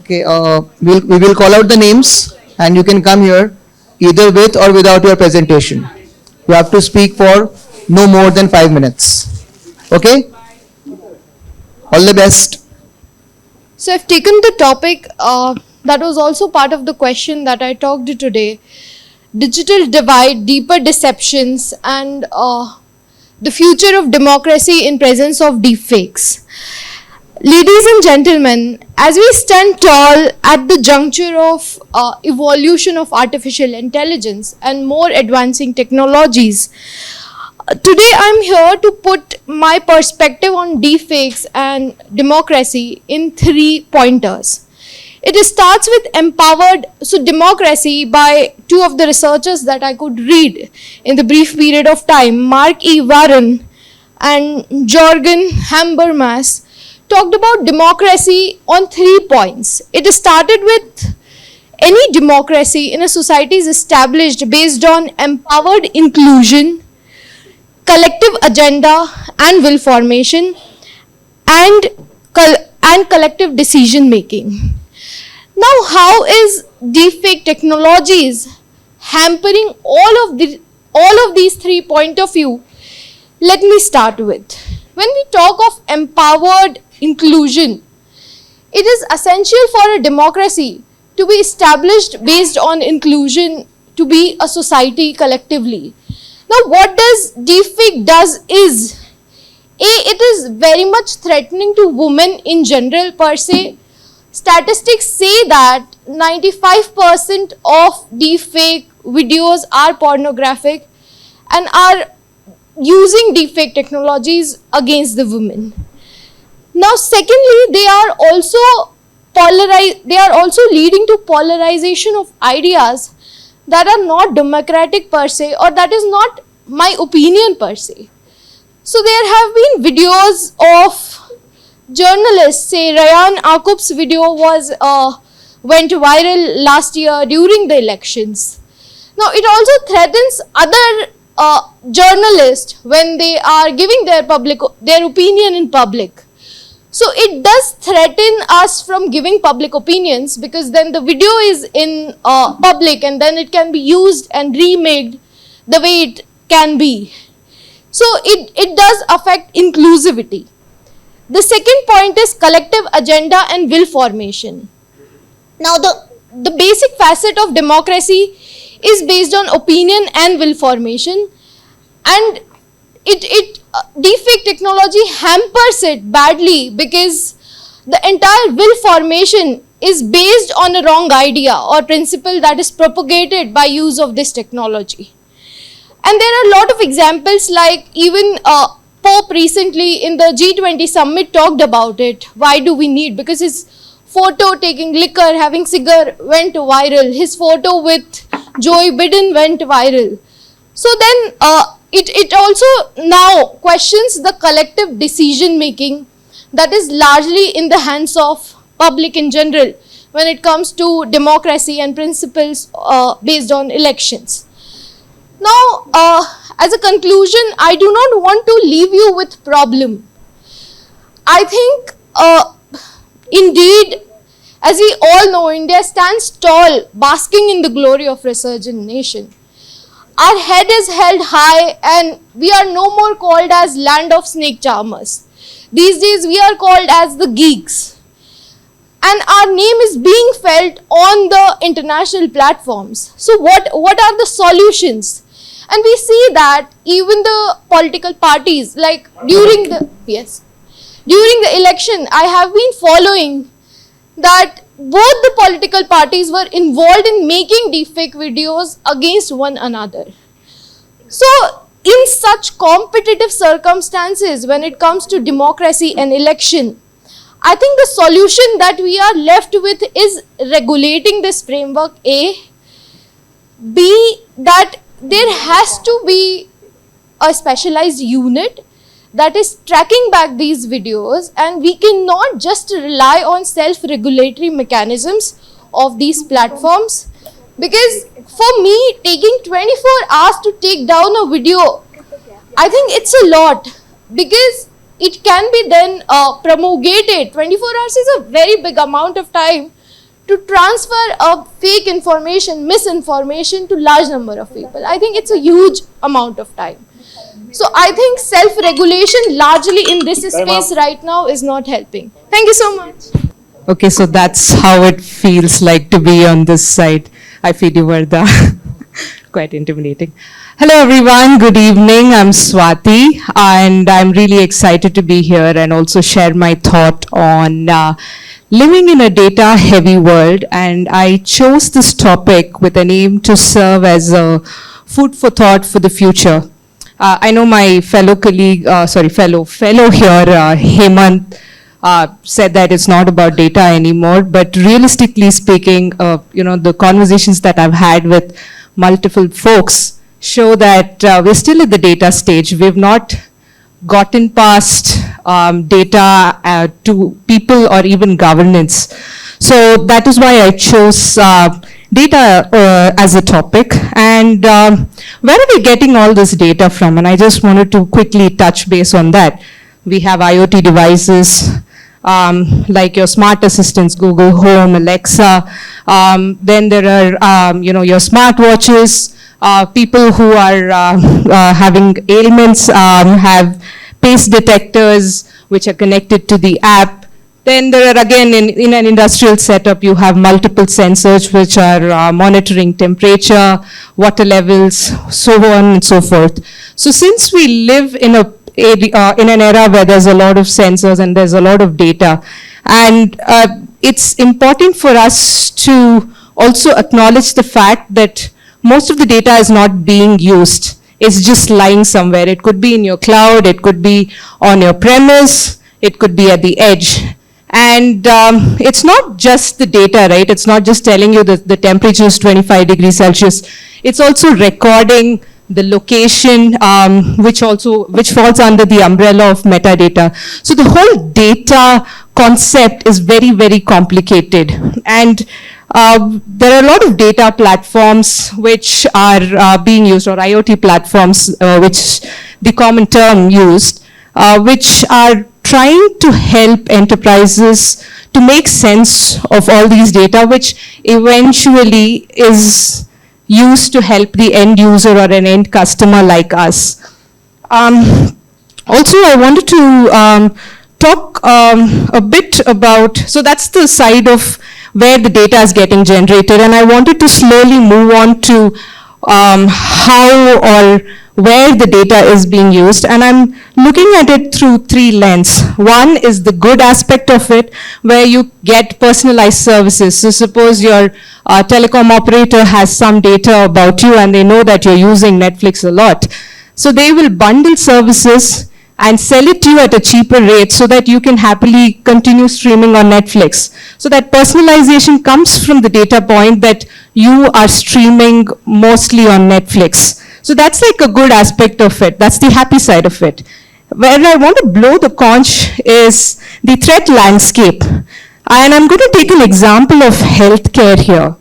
Okay, we will call out the names and you can come here either with or without your presentation. You have to speak for no more than 5 minutes. Okay? All the best. So I've taken the topic that was also part of the question that I talked today: digital divide, deeper deceptions, and the future of democracy in presence of deepfakes. Ladies and gentlemen, as we stand tall at the juncture of evolution of artificial intelligence and more advancing technologies, today I'm here to put my perspective on deepfakes and democracy in 3 pointers. It starts with empowered democracy by 2 of the researchers that I could read in the brief period of time, Mark E. Warren and Jorgen Habermas, talked about democracy on 3 points. It started with any democracy in a society is established based on empowered inclusion, collective agenda and will formation, and collective decision making. Now, how is deepfake technologies hampering all of these 3 point of view? Let me start with. When we talk of empowered inclusion, it is essential for a democracy to be established based on inclusion, to be a society collectively. Now, what does deepfake does is, it is very much threatening to women in general per se. Statistics say that 95% of deepfake videos are pornographic and are using deepfake technologies against the women. Now, secondly, they are also leading to polarization of ideas that are not democratic per se, or that is not my opinion per se. So there have been videos of journalists, say Ryan Akup's video went viral last year during the elections. Now, it also threatens other journalists when they are giving their opinion in public. So it does threaten us from giving public opinions, because then the video is in public and then it can be used and remade the way it can be. So it does affect inclusivity. The second point is collective agenda and will formation. Now, the basic facet of democracy is based on opinion and will formation, and deepfake technology hampers it badly because the entire will formation is based on a wrong idea or principle that is propagated by use of this technology. And there are a lot of examples, like even Pope recently in the G20 summit talked about it. Why do we need? Because his photo taking liquor, having cigar went viral. His photo with Joe Biden went viral. So then it also now questions the collective decision making that is largely in the hands of public in general when it comes to democracy and principles based on elections. Now, as a conclusion, I do not want to leave you with problem. I think indeed, as we all know, India stands tall, basking in the glory of resurgent nation. Our head is held high and we are no more called as land of snake charmers. These days we are called as the geeks. And our name is being felt on the international platforms. So what are the solutions? And we see that even the political parties, like during the election, I have been following that both the political parties were involved in making deepfake videos against one another. So, in such competitive circumstances, when it comes to democracy and election, I think the solution that we are left with is regulating this framework, A. B, that there has to be a specialized unit that is tracking back these videos, and we cannot just rely on self-regulatory mechanisms of these platforms, because for me, taking 24 hours to take down a video, I think it's a lot, because it can be then promulgated. 24 hours is a very big amount of time to transfer a fake information, misinformation to large number of people. I think it's a huge amount of time. So I think self-regulation largely in this space right now is not helping. Thank you so much. Okay, so that's how it feels like to be on this side. I feel you were the quite intimidating. Hello everyone, good evening. I'm Swati and I'm really excited to be here and also share my thought on living in a data heavy world. And I chose this topic with an aim to serve as a food for thought for the future. I know my fellow colleague, fellow here, Hemant, said that it's not about data anymore, but realistically speaking, the conversations that I've had with multiple folks show that we're still at the data stage. We've not gotten past data to people or even governance. So that is why I chose data as a topic. And where are we getting all this data from? And I just wanted to quickly touch base on that. We have IoT devices, like your smart assistants, Google Home, Alexa. Then there are, your smartwatches. People who are having ailments have pace detectors which are connected to the app. Then there are, again, in an industrial setup, you have multiple sensors which are monitoring temperature, water levels, so on and so forth. So since we live in an era where there's a lot of sensors and there's a lot of data, and it's important for us to also acknowledge the fact that most of the data is not being used. It's just lying somewhere. It could be in your cloud, it could be on your premise, it could be at the edge. And it's not just the data, right? It's not just telling you that the temperature is 25 degrees Celsius. It's also recording the location, which falls under the umbrella of metadata. So the whole data concept is very, very complicated. And there are a lot of data platforms which are being used, or IoT platforms, which the common term used, which are trying to help enterprises to make sense of all these data, which eventually is used to help the end user or an end customer like us. Also, I wanted to talk a bit about, so that's the side of where the data is getting generated, and I wanted to slowly move on to how or where the data is being used, and I'm looking at it through three lenses. One is the good aspect of it, where you get personalized services. So suppose your telecom operator has some data about you and they know that you're using Netflix a lot. So they will bundle services and sell it to you at a cheaper rate so that you can happily continue streaming on Netflix. So that personalization comes from the data point that you are streaming mostly on Netflix. So that's like a good aspect of it. That's the happy side of it. Where I want to blow the conch is the threat landscape. And I'm going to take an example of healthcare here.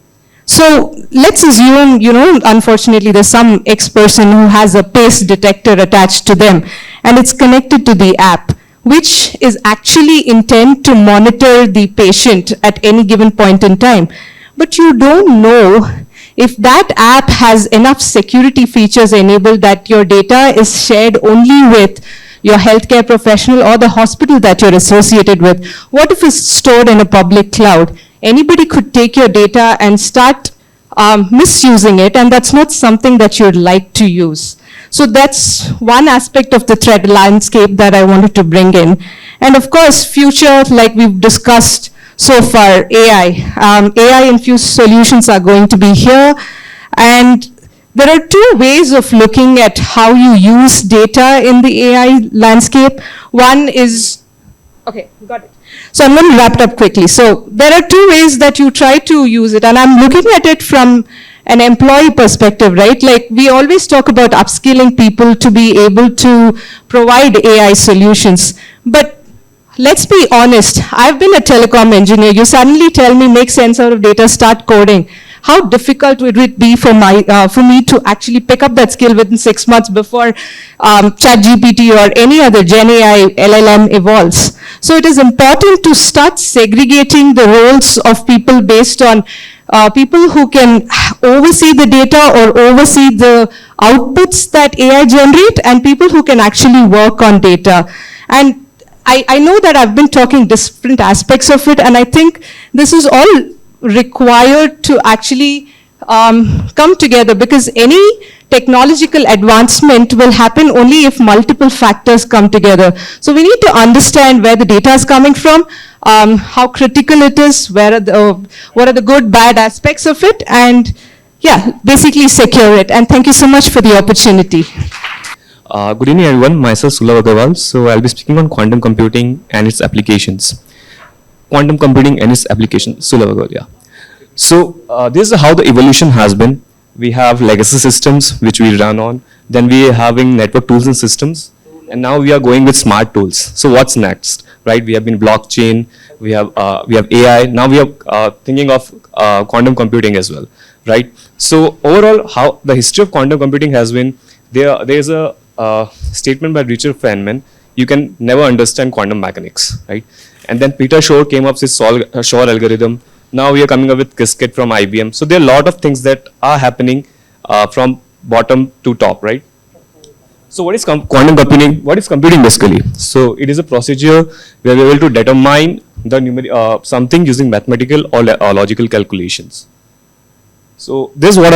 So let's assume, unfortunately there's some ex-person who has a pace detector attached to them and it's connected to the app, which is actually intent to monitor the patient at any given point in time. But you don't know if that app has enough security features enabled that your data is shared only with your healthcare professional or the hospital that you're associated with. What if it's stored in a public cloud? Anybody could take your data and start misusing it, and that's not something that you'd like to use. So that's one aspect of the threat landscape that I wanted to bring in. And of course, future, like we've discussed so far, AI. AI-infused solutions are going to be here. And there are two ways of looking at how you use data in the AI landscape. One is, okay, got it. So I'm going to wrap it up quickly. So there are two ways that you try to use it, and I'm looking at it from an employee perspective, right? Like we always talk about upskilling people to be able to provide AI solutions. But let's be honest, I've been a telecom engineer. You suddenly tell me make sense out of data, start coding. how difficult would it be for me to actually pick up that skill within 6 months before ChatGPT or any other Gen AI LLM evolves. So it is important to start segregating the roles of people based on people who can oversee the data or oversee the outputs that AI generate, and people who can actually work on data. And I know that I've been talking different aspects of it, and I think this is all required to actually come together, because any technological advancement will happen only if multiple factors come together. So we need to understand where the data is coming from, how critical it is, what are the good, bad aspects of it, and yeah, basically secure it. And thank you so much for the opportunity. Good evening, everyone. Myself, Sulabh Agarwal. So I'll be speaking on quantum computing and its applications. Quantum computing and its application, Sulabh Agarwal, yeah. So this is how the evolution has been. We have legacy systems which we run on. Then we are having network tools and systems. And now we are going with smart tools. So what's next, right? We have been blockchain. We have AI. Now we are thinking of quantum computing as well, right? So overall, how the history of quantum computing has been, there's a statement by Richard Feynman: you can never understand quantum mechanics, right? And then Peter Shor came up with Shor algorithm. Now we are coming up with Qiskit from IBM. So there are a lot of things that are happening from bottom to top, right? So what is quantum computing? What is computing basically? So it is a procedure where we are able to determine the something using mathematical or logical calculations. So this is what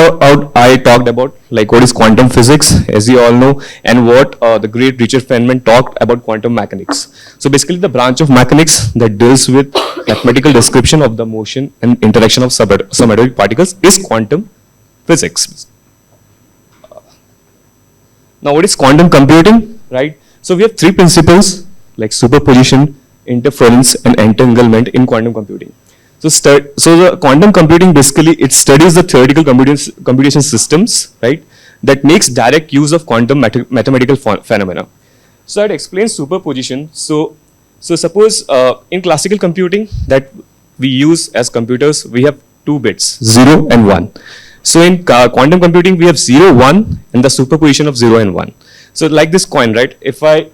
I talked about, like what is quantum physics, as you all know, and what the great Richard Feynman talked about quantum mechanics. So basically the branch of mechanics that deals with mathematical description of the motion and interaction of subatomic particles is quantum physics. Now what is quantum computing, right? So we have three principles like superposition, interference, and entanglement in quantum computing. So the quantum computing basically, it studies the theoretical computation systems, right, that makes direct use of quantum mathematical phenomena. So I'd explain superposition. So suppose in classical computing that we use as computers, we have two bits, 0 and 1. So in quantum computing, we have 0, 1, and the superposition of 0 and 1. So like this coin, right? If I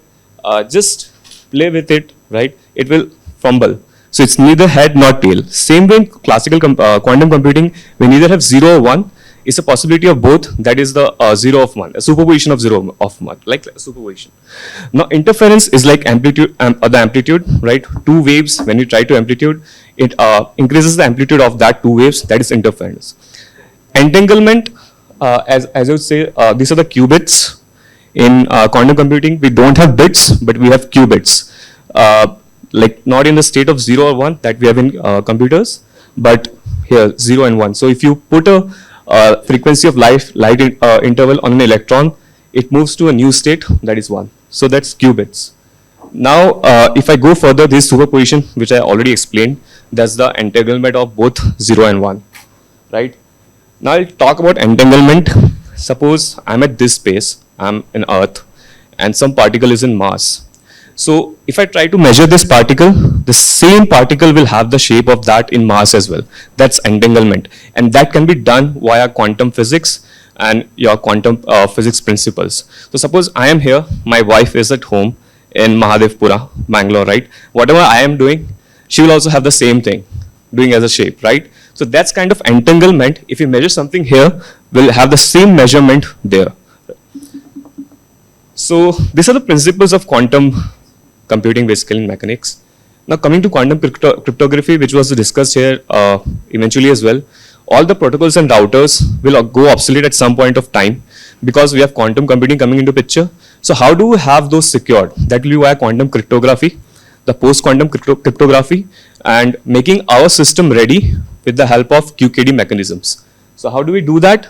just play with it, right, it will fumble. So it's neither head nor tail. Same way in classical quantum computing, we neither have 0 or 1. It's a possibility of both. That is the 0 of 1, a superposition of 0 of 1, like superposition. Now interference is like amplitude, the amplitude, right? Two waves, when you try to amplitude, it increases the amplitude of that two waves. That is interference. Entanglement, as I would say, these are the qubits. In quantum computing, we don't have bits, but we have qubits. Like not in the state of 0 or 1 that we have in computers, but here 0 and 1. So if you put a frequency of light interval on an electron, it moves to a new state, that is 1. So that's qubits. Now if I go further, this superposition, which I already explained, that's the entanglement of both 0 and 1, right? Now I'll talk about entanglement. Suppose I'm at this space, I'm in Earth, and some particle is in Mars. So if I try to measure this particle, the same particle will have the shape of that in Mars as well. That's entanglement. And that can be done via quantum physics and your quantum physics principles. So suppose I am here, my wife is at home in Mahadevpura, Bangalore, right? Whatever I am doing, she will also have the same thing, doing as a shape, right? So that's kind of entanglement. If you measure something here, we'll have the same measurement there. So these are the principles of quantum computing basically in mechanics. Now coming to quantum cryptography, which was discussed here eventually as well, all the protocols and routers will go obsolete at some point of time because we have quantum computing coming into picture. So how do we have those secured? That will be via quantum cryptography, the post-quantum cryptography, and making our system ready with the help of QKD mechanisms. So how do we do that?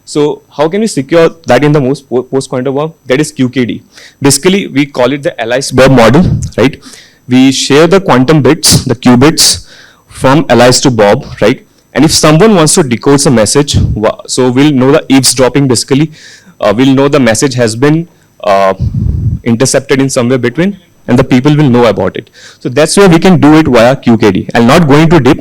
So how can we secure that in the most post-quantum world? That is QKD. Basically, we call it the Alice-Bob model, right? We share the quantum bits, the qubits, from Alice to Bob, right? And if someone wants to decode a message, so we'll know the eavesdropping basically. We'll know the message has been intercepted in somewhere between, and the people will know about it. So that's where we can do it via QKD. I'm not going to dip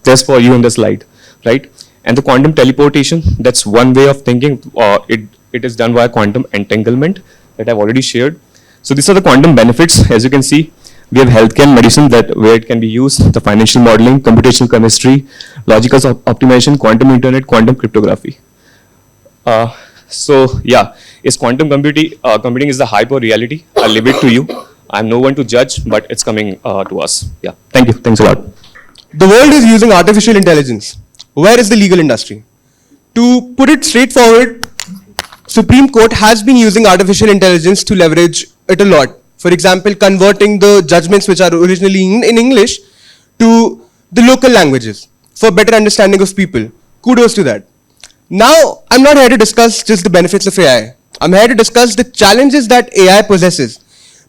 just for you in the slide, right? And the quantum teleportation, that's one way of thinking. It is done via quantum entanglement that I've already shared. So these are the quantum benefits. As you can see, we have healthcare and medicine that where it can be used, the financial modeling, computational chemistry, logical optimization, quantum internet, quantum cryptography. So yeah, is quantum computing is the hype or reality? I'll leave it to you. I'm no one to judge, but it's coming to us. Yeah, thank you. Thanks a lot. The world is using artificial intelligence. Where is the legal industry? To put it straightforward, Supreme Court has been using artificial intelligence to leverage it a lot. For example, converting the judgments which are originally in English to the local languages for better understanding of people. Kudos to that. Now, I'm not here to discuss just the benefits of AI. I'm here to discuss the challenges that AI possesses.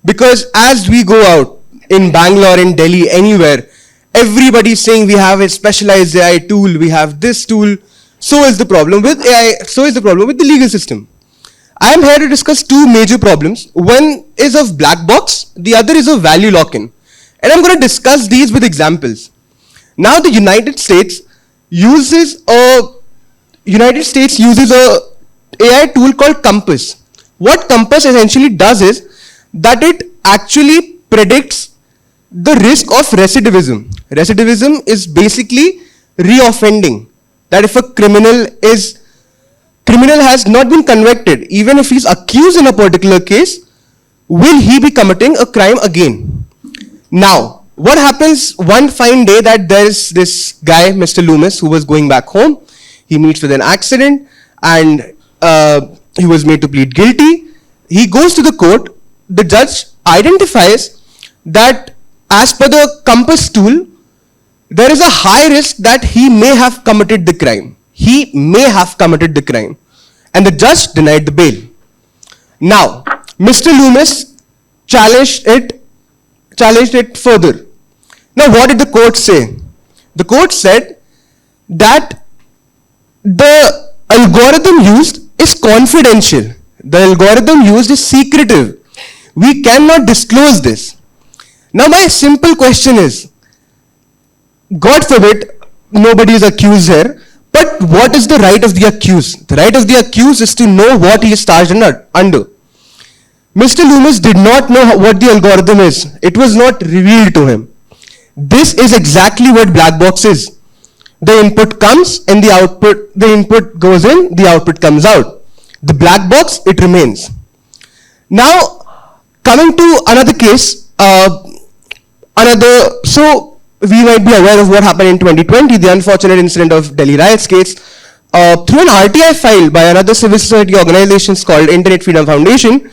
Because as we go out in Bangalore, in Delhi, anywhere, everybody's saying we have a specialized AI tool, we have this tool. So is the problem with AI, so is the problem with the legal system. I am here to discuss two major problems. One is of black box, the other is of value lock-in. And I'm going to discuss these with examples. Now the United States uses a AI tool called Compass. What Compass essentially does is that it actually predicts the risk of recidivism. Recidivism is basically reoffending. That if a criminal has not been convicted, even if he's accused in a particular case, will he be committing a crime again? Now, what happens one fine day that there's this guy, Mr. Loomis, who was going back home. He meets with an accident and he was made to plead guilty. He goes to the court. The judge identifies that as per the Compass tool, there is a high risk that he may have committed the crime. He may have committed the crime. And the judge denied the bail. Now, Mr. Loomis challenged it further. Now, what did the court say? The court said that the algorithm used is confidential. The algorithm used is secretive. We cannot disclose this. Now, my simple question is, God forbid, nobody is accused here, but what is the right of the accused? The right of the accused is to know what he is charged under. Mr. Loomis did not know what the algorithm is. It was not revealed to him. This is exactly what black box is. The input comes and the input goes in, the output comes out. The black box, it remains. Now, coming to another case, so we might be aware of what happened in 2020, the unfortunate incident of Delhi riots case. Through an RTI file by another civil society organization called Internet Freedom Foundation,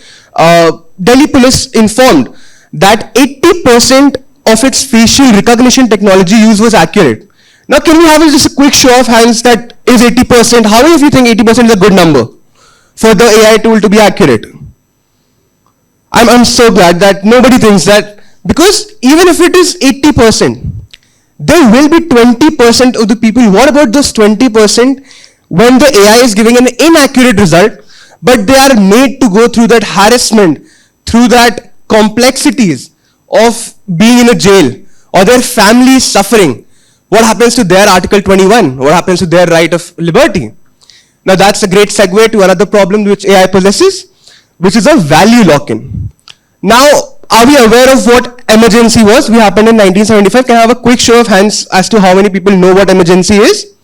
Delhi police informed that 80% of its facial recognition technology used was accurate. Now, can we have just a quick show of hands that is 80%? How many of you think 80% is a good number for the AI tool to be accurate? I'm so glad that nobody thinks that, because even if it is 80%, there will be 20% of the people. What about those 20% when the AI is giving an inaccurate result, but they are made to go through that harassment, through that complexities of being in a jail, or their family is suffering? What happens to their Article 21? What happens to their right of liberty? Now that's a great segue to another problem which AI possesses, which is a value lock-in. Now, are we aware of what emergency was? We happened in 1975. Can I have a quick show of hands as to how many people know what emergency is?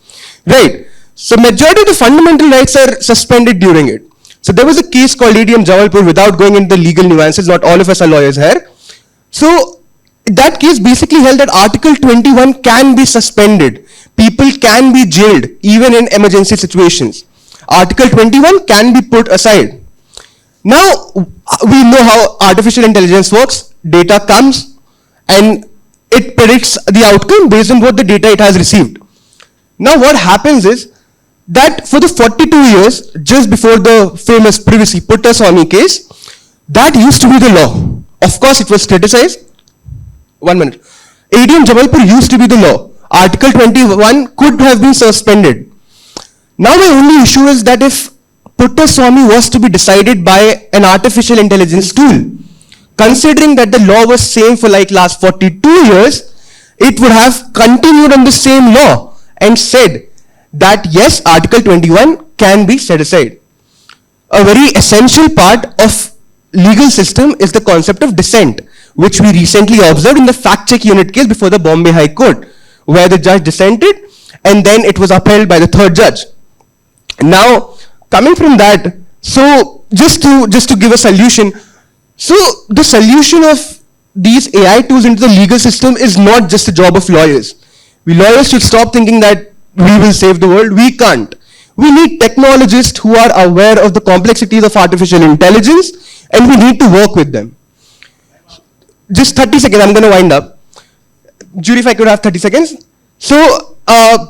Right. So majority of the fundamental rights are suspended during it. So there was a case called ADM Jabalpur, without going into the legal nuances, not all of us are lawyers here. So that case basically held that Article 21 can be suspended. People can be jailed even in emergency situations. Article 21 can be put aside. Now, we know how artificial intelligence works. Data comes and it predicts the outcome based on what the data it has received. Now, what happens is that for the 42 years, just before the famous privacy Puttaswamy case, that used to be the law. Of course, it was criticized. 1 minute. ADM Jabalpur used to be the law. Article 21 could have been suspended. Now, my only issue is that if Puttaswamy was to be decided by an artificial intelligence tool, considering that the law was same for like last 42 years, it would have continued on the same law and said that yes, Article 21 can be set aside. A very essential part of legal system is the concept of dissent, which we recently observed in the fact check unit case before the Bombay High Court, where the judge dissented and then it was upheld by the third judge. Now, coming from that, so just to give a solution, so the solution of these AI tools into the legal system is not just the job of lawyers. We lawyers should stop thinking that we will save the world. We can't. We need technologists who are aware of the complexities of artificial intelligence, and we need to work with them. Just 30 seconds, I'm going to wind up. Jury, if I could have 30 seconds. So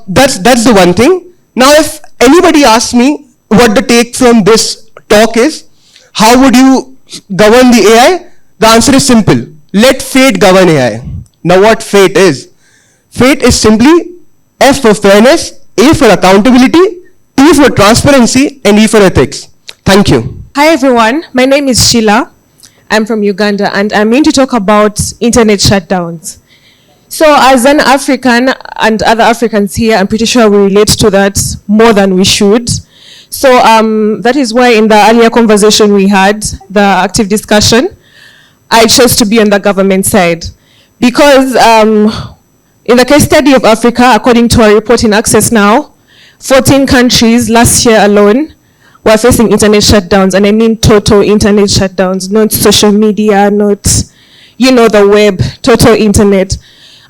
that's the one thing. Now, if anybody asks me what the take from this talk is, how would you govern the AI? The answer is simple. Let fate govern AI. Now, what fate is? Fate is simply F for fairness, A for accountability, T for transparency, and E for ethics. Thank you. Hi everyone, my name is Sheila. I'm from Uganda and I'm going to talk about internet shutdowns. So as an African and other Africans here, I'm pretty sure we relate to that more than we should. So that is why in the earlier conversation we had, the active discussion, I chose to be on the government side. Because in the case study of Africa, according to a report in Access Now, 14 countries last year alone were facing internet shutdowns, and I mean total internet shutdowns, not social media, not, the web, total internet.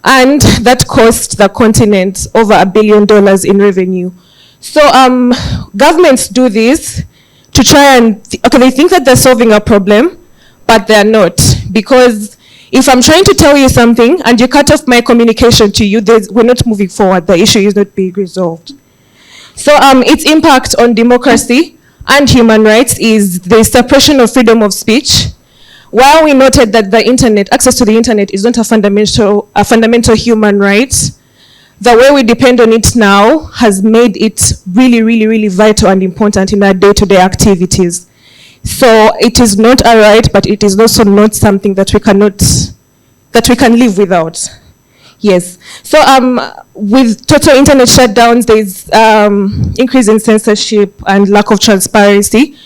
And that cost the continent over $1 billion in revenue. So governments do this to try and, they think that they're solving a problem, but they're not. Because if I'm trying to tell you something and you cut off my communication to you, we're not moving forward. The issue is not being resolved. So its impact on democracy and human rights is the suppression of freedom of speech. While we noted that the internet, access to the internet is not a fundamental human right, the way we depend on it now has made it really, really, really vital and important in our day-to-day activities. So it is not a right, but it is also not something that we can live without. Yes. So with total internet shutdowns, there's increase in censorship and lack of transparency,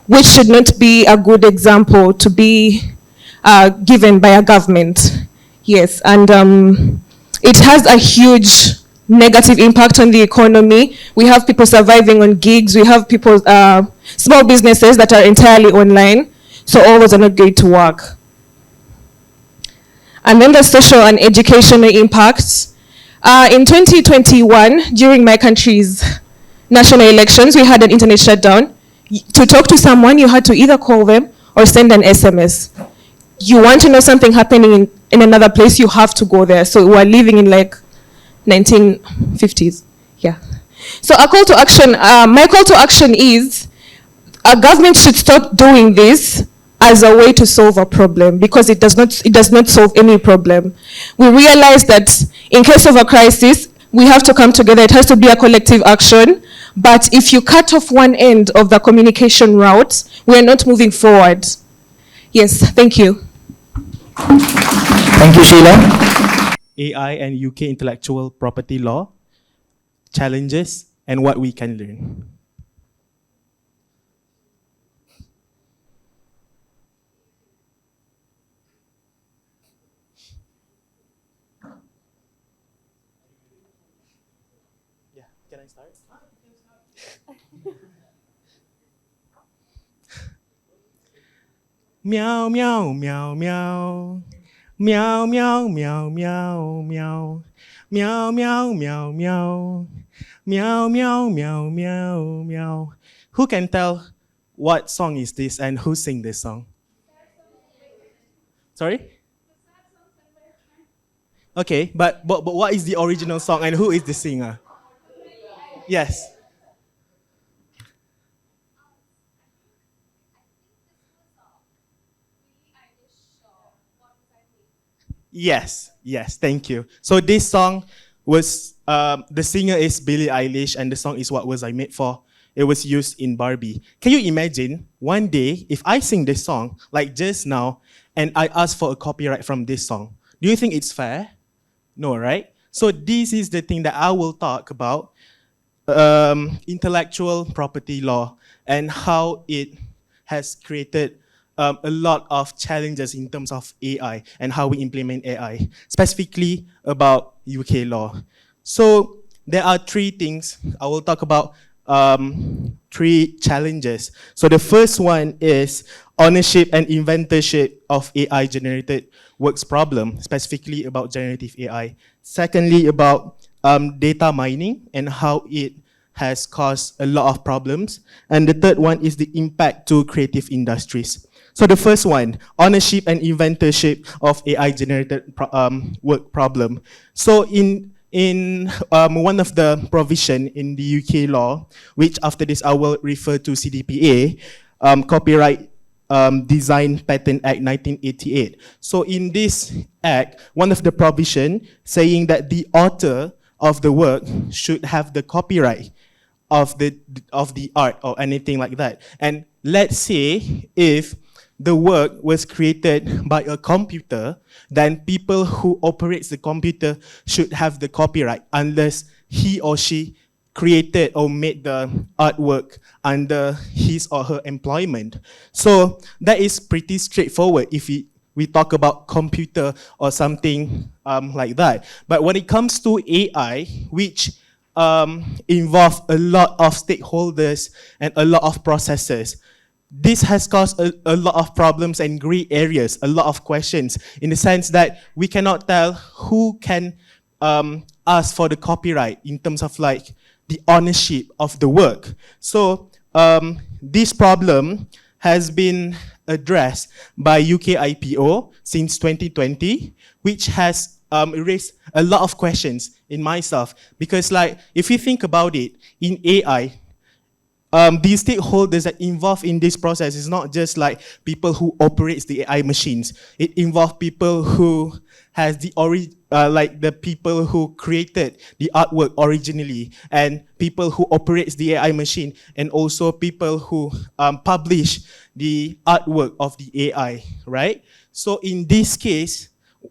which should not be a good example to be given by a government. Yes, and it has a huge negative impact on the economy. We have people surviving on gigs. We have people, small businesses that are entirely online. So all those are not going to work. And then the social and educational impacts. In 2021, during my country's national elections, we had an internet shutdown. To talk to someone, you had to either call them or send an SMS. You want to know something happening in another place, you have to go there. So we're living in like 1950s. Yeah. So a call to action, my call to action is a government should stop doing this as a way to solve a problem, because it does not solve any problem. We realize that in case of a crisis, we have to come together. It has to be a collective action. But if you cut off one end of the communication route, we are not moving forward. Yes, thank you. Thank you, Sheila. AI and UK intellectual property law, challenges, and what we can learn. Yeah, can I start? Meow, meow, meow, meow. Meow, meow, meow, meow, meow. Meow, meow, meow, meow. Meow, meow, meow, meow, meow. Who can tell what song is this and who sing this song? Sorry? Okay, but what is the original song and who is the singer? Yes. Yes, thank you. So this song was, the singer is Billie Eilish and the song is What Was I Made For? It was used in Barbie. Can you imagine one day if I sing this song, like just now, and I ask for a copyright from this song? Do you think it's fair? No, right? So this is the thing that I will talk about. intellectual property law and how it has created a lot of challenges in terms of AI and how we implement AI, specifically about UK law. So there are three things. I will talk about three challenges. So the first one is ownership and inventorship of AI-generated works problem, specifically about generative AI. Secondly, about data mining and how it has caused a lot of problems. And the third one is the impact to creative industries. So the first one, ownership and inventorship of AI-generated work problem. So in one of the provision in the UK law, which after this I will refer to CDPA, Copyright Design Patent Act 1988. So in this act, one of the provision saying that the author of the work should have the copyright of the art or anything like that. And let's say if the work was created by a computer, then people who operates the computer should have the copyright unless he or she created or made the artwork under his or her employment. So that is pretty straightforward if we talk about computer or something like that. But when it comes to AI, which involve a lot of stakeholders and a lot of processes, this has caused a lot of problems and gray areas, a lot of questions, in the sense that we cannot tell who can ask for the copyright in terms of like the ownership of the work. So this problem has been addressed by UK IPO since 2020, which has raised a lot of questions in myself. Because like, if you think about it, in AI, the stakeholders that involved in this process is not just like people who operates the AI machines. It involves people who has the like the people who created the artwork originally, and people who operates the AI machine, and also people who publish the artwork of the AI, right? So in this case,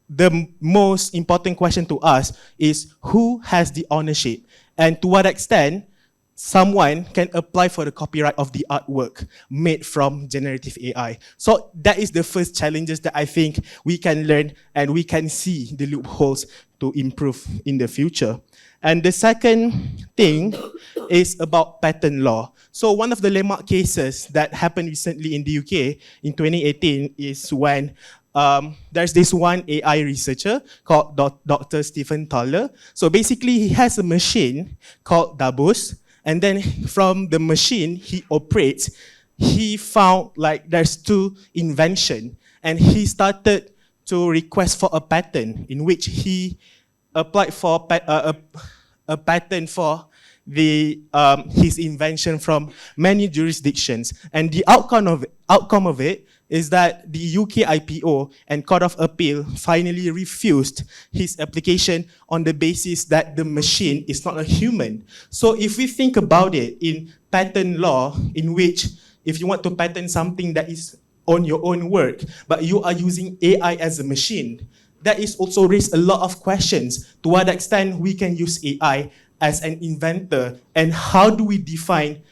the most important question to us is who has the ownership, and to what extent someone can apply for the copyright of the artwork made from generative AI. So that is the first challenges that I think we can learn, and we can see the loopholes to improve in the future. And the second thing is about patent law. So one of the landmark cases that happened recently in the UK in 2018 is when there's this one AI researcher called Dr. Stephen Thaler. So basically he has a machine called Dabus, and then from the machine he operates, he found like there's two invention, and he started to request for a patent in which he applied for a patent for the his invention from many jurisdictions. And the outcome of it is that the UK IPO and Court of Appeal finally refused his application on the basis that the machine is not a human. So if we think about it in patent law, in which if you want to patent something that is on your own work, but you are using AI as a machine, that is also raised a lot of questions. To what extent we can use AI as an inventor, and how do we define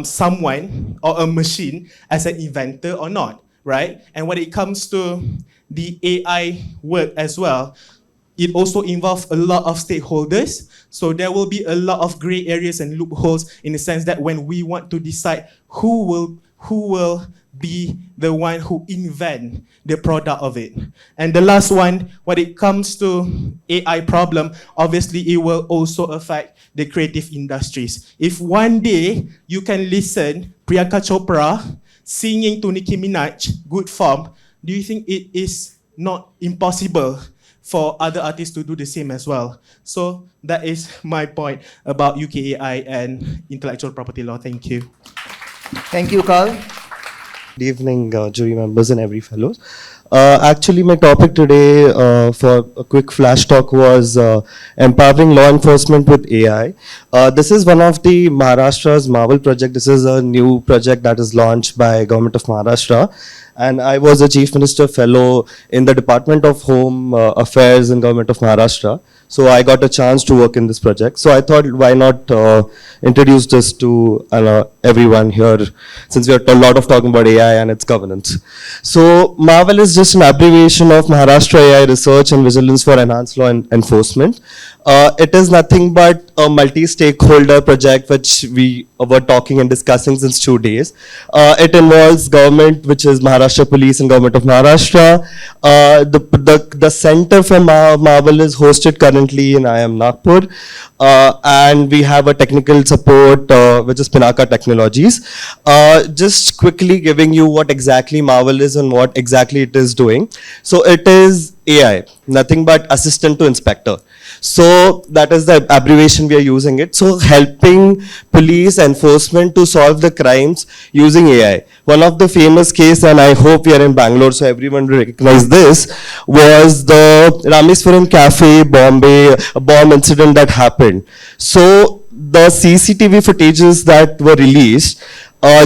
someone or a machine as an inventor or not, right? And when it comes to the AI work as well, it also involves a lot of stakeholders. So there will be a lot of gray areas and loopholes in the sense that when we want to decide who will be the one who invent the product of it. And the last one, when it comes to AI problem, obviously it will also affect the creative industries. If one day you can listen Priyanka Chopra singing to Nicki Minaj, good form, do you think it is not impossible for other artists to do the same as well? So that is my point about UK AI and intellectual property law. Thank you. Thank you, Carl. Good evening, jury members and every fellows. Actually, my topic today for a quick flash talk was empowering law enforcement with AI. This is one of the Maharashtra's Marvel project. This is a new project that is launched by Government of Maharashtra. And I was a Chief Minister Fellow in the Department of Home Affairs in Government of Maharashtra. So I got a chance to work in this project. So I thought, why not introduce this to everyone here, since we are a lot of talking about AI and its governance. So MARVEL is just an abbreviation of Maharashtra AI Research and Vigilance for Enhanced Law Enforcement. It is nothing but a multi-stakeholder project which we were talking and discussing since 2 days. It involves government, which is Maharashtra Police and Government of Maharashtra. The center for MARVEL is hosted currently in IIM Nagpur. And we have a technical support, which is Pinaka Technologies. Just quickly giving you what exactly MARVEL is and what exactly it is doing. So it is AI, nothing but assistant to inspector. So that is the abbreviation we are using it. So helping police enforcement to solve the crimes using AI. One of the famous case, and I hope we are in Bangalore, so everyone will recognize this, was the Rameswaram Cafe Bombay bomb incident that happened. So the CCTV footages that were released,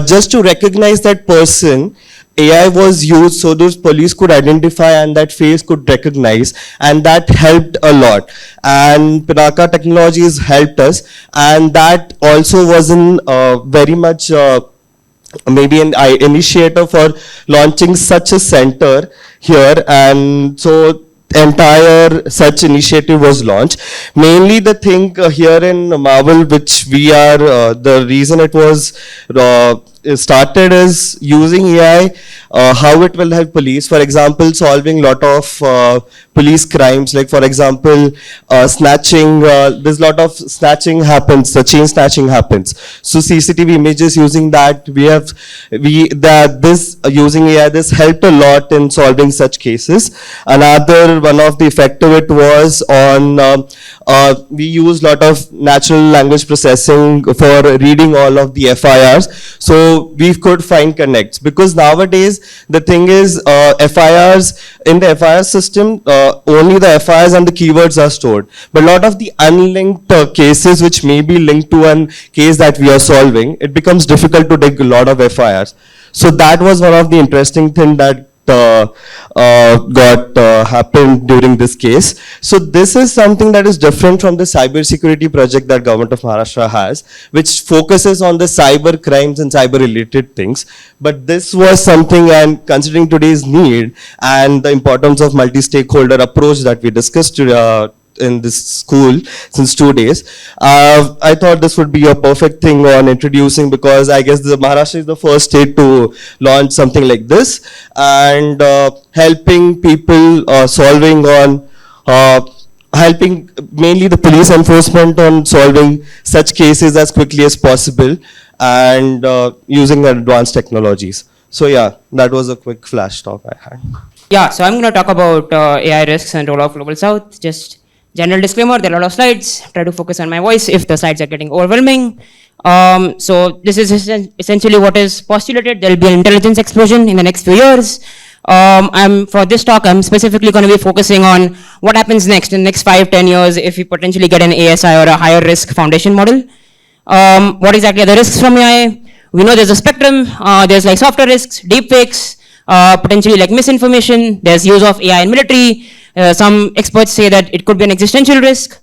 just to recognize that person, AI was used so those police could identify and that face could recognize, and that helped a lot. And Pinaka Technologies helped us, and that also wasn't very much maybe an initiator for launching such a center here. And so entire such initiative was launched. Mainly the thing here in MARVEL, which we are, the reason it was started is using AI, how it will help police. For example, solving lot of police crimes, like for example, snatching, there's a lot of snatching happens, chain snatching happens. So CCTV images using that, using AI, this helped a lot in solving such cases. Another one of the effect of it was on, we use lot of natural language processing for reading all of the FIRs. So we could find connects, because nowadays the thing is, FIRs, in the FIR system, only the FIRs and the keywords are stored. But a lot of the unlinked cases which may be linked to a case that we are solving, it becomes difficult to dig a lot of FIRs. So that was one of the interesting thing that happened during this case. So this is something that is different from the cybersecurity project that Government of Maharashtra has, which focuses on the cyber crimes and cyber related things. But this was something, and considering today's need and the importance of multi-stakeholder approach that we discussed in this school since 2 days, I thought this would be a perfect thing on introducing, because I guess Maharashtra is the first state to launch something like this, and helping people solving on, helping mainly the police enforcement on solving such cases as quickly as possible, and using advanced technologies. So yeah, that was a quick flash talk I had. Yeah, so I'm going to talk about AI risks and role of Global South. Just general disclaimer, there are a lot of slides. Try to focus on my voice if the slides are getting overwhelming. So this is essentially what is postulated. There will be an intelligence explosion in the next few years. For this talk, I'm specifically going to be focusing on what happens next in the next 5-10 years if we potentially get an ASI or a higher risk foundation model. What exactly are the risks from AI? We know there's a spectrum. There's like software risks, deepfakes, potentially like misinformation. There's use of AI in military. Some experts say that it could be an existential risk.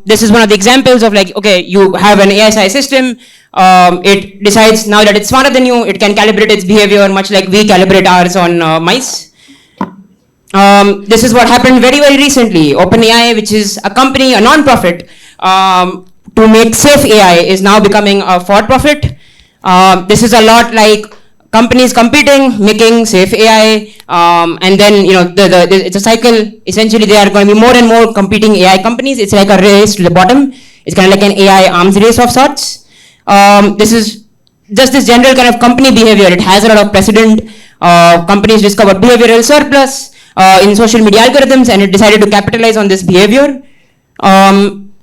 This is one of the examples of like, okay, you have an ASI system. It decides now that it's smarter than you. It can calibrate its behavior much like we calibrate ours on mice. This is what happened very, very recently. OpenAI, which is a company, a non-profit, to make safe AI is now becoming a for-profit. This is a lot like companies competing, making safe AI, and then it's a cycle. Essentially, there are going to be more and more competing AI companies. It's like a race to the bottom. It's kind of like an AI arms race of sorts. This is just this general kind of company behavior. It has a lot of precedent. Companies discovered behavioral surplus in social media algorithms, and it decided to capitalize on this behavior.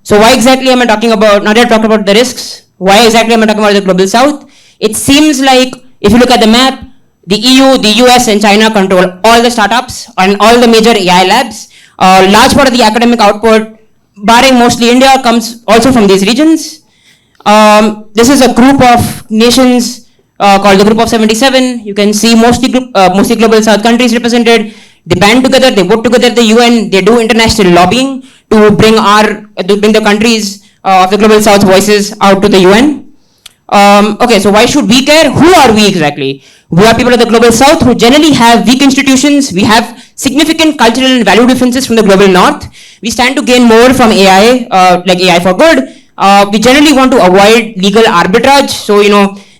So why exactly am I talking about? Now that I've talked about the risks, why exactly am I talking about the Global South? It seems like if you look at the map, the EU, the US, and China control all the startups and all the major AI labs. A large part of the academic output, barring mostly India, comes also from these regions. This is a group of nations called the Group of 77. You can see mostly Global South countries represented. They band together, they vote together at the UN, they do international lobbying to bring the countries of the global south voices out to the UN. Okay, so why should we care? Who are we exactly? We are people of the global south who generally have weak institutions. We have significant cultural and value differences from the global north. We stand to gain more from AI, like AI for good. We generally want to avoid legal arbitrage. So,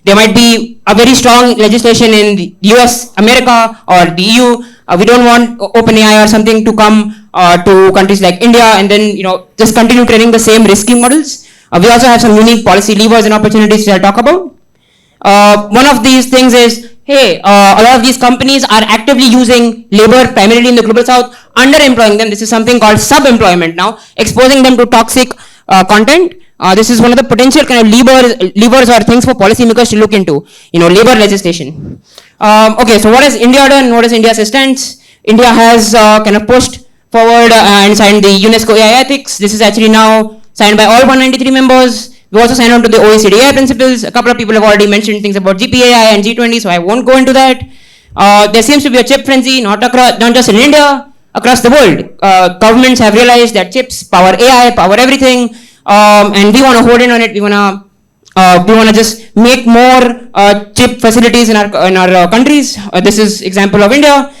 there might be a very strong legislation in the US, America, or the EU. We don't want OpenAI or something to come to countries like India and then, just continue training the same risky models. We also have some unique policy levers and opportunities that I'll talk about. One of these things is, hey, a lot of these companies are actively using labor primarily in the global south, underemploying them. This is something called sub-employment now, exposing them to toxic content. This is one of the potential kind of levers or things for policymakers to look into, labor legislation. Okay, so what has India done? What is India's stance? India has kind of pushed forward and signed the UNESCO AI ethics. This is actually now signed by all 193 members. We also signed on to the OECD AI principles. A couple of people have already mentioned things about GPAI and G20, so I won't go into that. There seems to be a chip frenzy, not just in India, across the world. Governments have realized that chips power AI, power everything, and we want to hold in on it. We want to just make more chip facilities in our countries. This is example of India.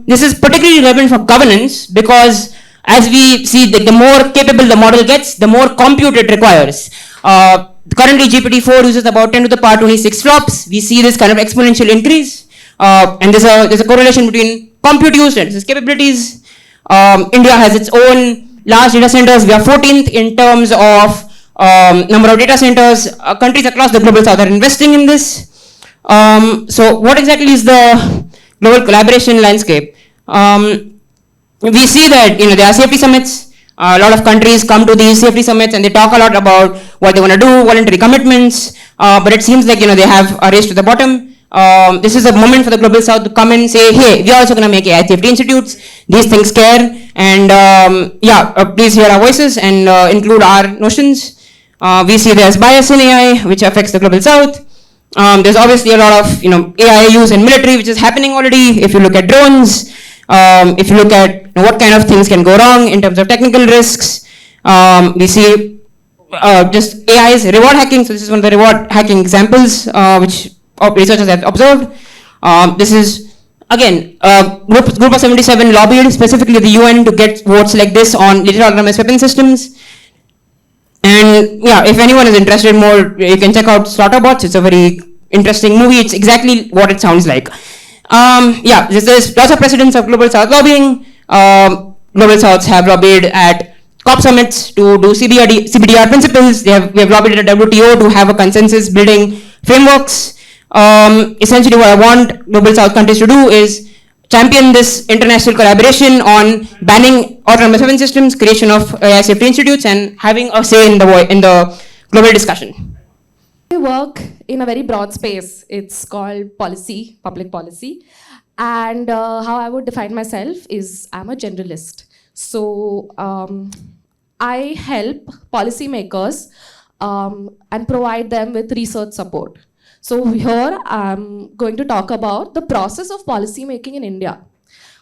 This is particularly relevant for governance because as we see, the more capable the model gets, the more compute it requires. Currently, GPT-4 uses about 10 to the power 26 flops. We see this kind of exponential increase. And there's a correlation between compute use and its capabilities. India has its own large data centers. We are 14th in terms of number of data centers. Countries across the global south are investing in this. So what exactly is the global collaboration landscape? We see that there are safety summits. A lot of countries come to these safety summits and they talk a lot about what they want to do, voluntary commitments. But it seems like they have a race to the bottom. This is a moment for the global south to come and say, hey, we are also going to make AI safety institutes. These things care, and please hear our voices and include our notions. We see there's bias in AI, which affects the global south. There's obviously a lot of AI use in military, which is happening already. If you look at drones, if you look at what kind of things can go wrong in terms of technical risks, we see just AI's reward hacking. So this is one of the reward hacking examples which researchers have observed. This is again group of 77 lobbied specifically the UN to get votes like this on lethal autonomous weapon systems. And if anyone is interested more, you can check out Slaughterbots. It's a very interesting movie. It's exactly what it sounds like. There's lots of precedents of global south lobbying. Global souths have lobbied at COP summits to do CBDR principles. We have lobbied at WTO to have a consensus building frameworks. Essentially what I want global south countries to do is champion this international collaboration on banning autonomous weapon systems, creation of AI safety institutes, and having a say in the global discussion. I work in a very broad space. It's called policy, public policy. And how I would define myself is I'm a generalist. So I help policymakers and provide them with research support. So here I'm going to talk about the process of policy making in India.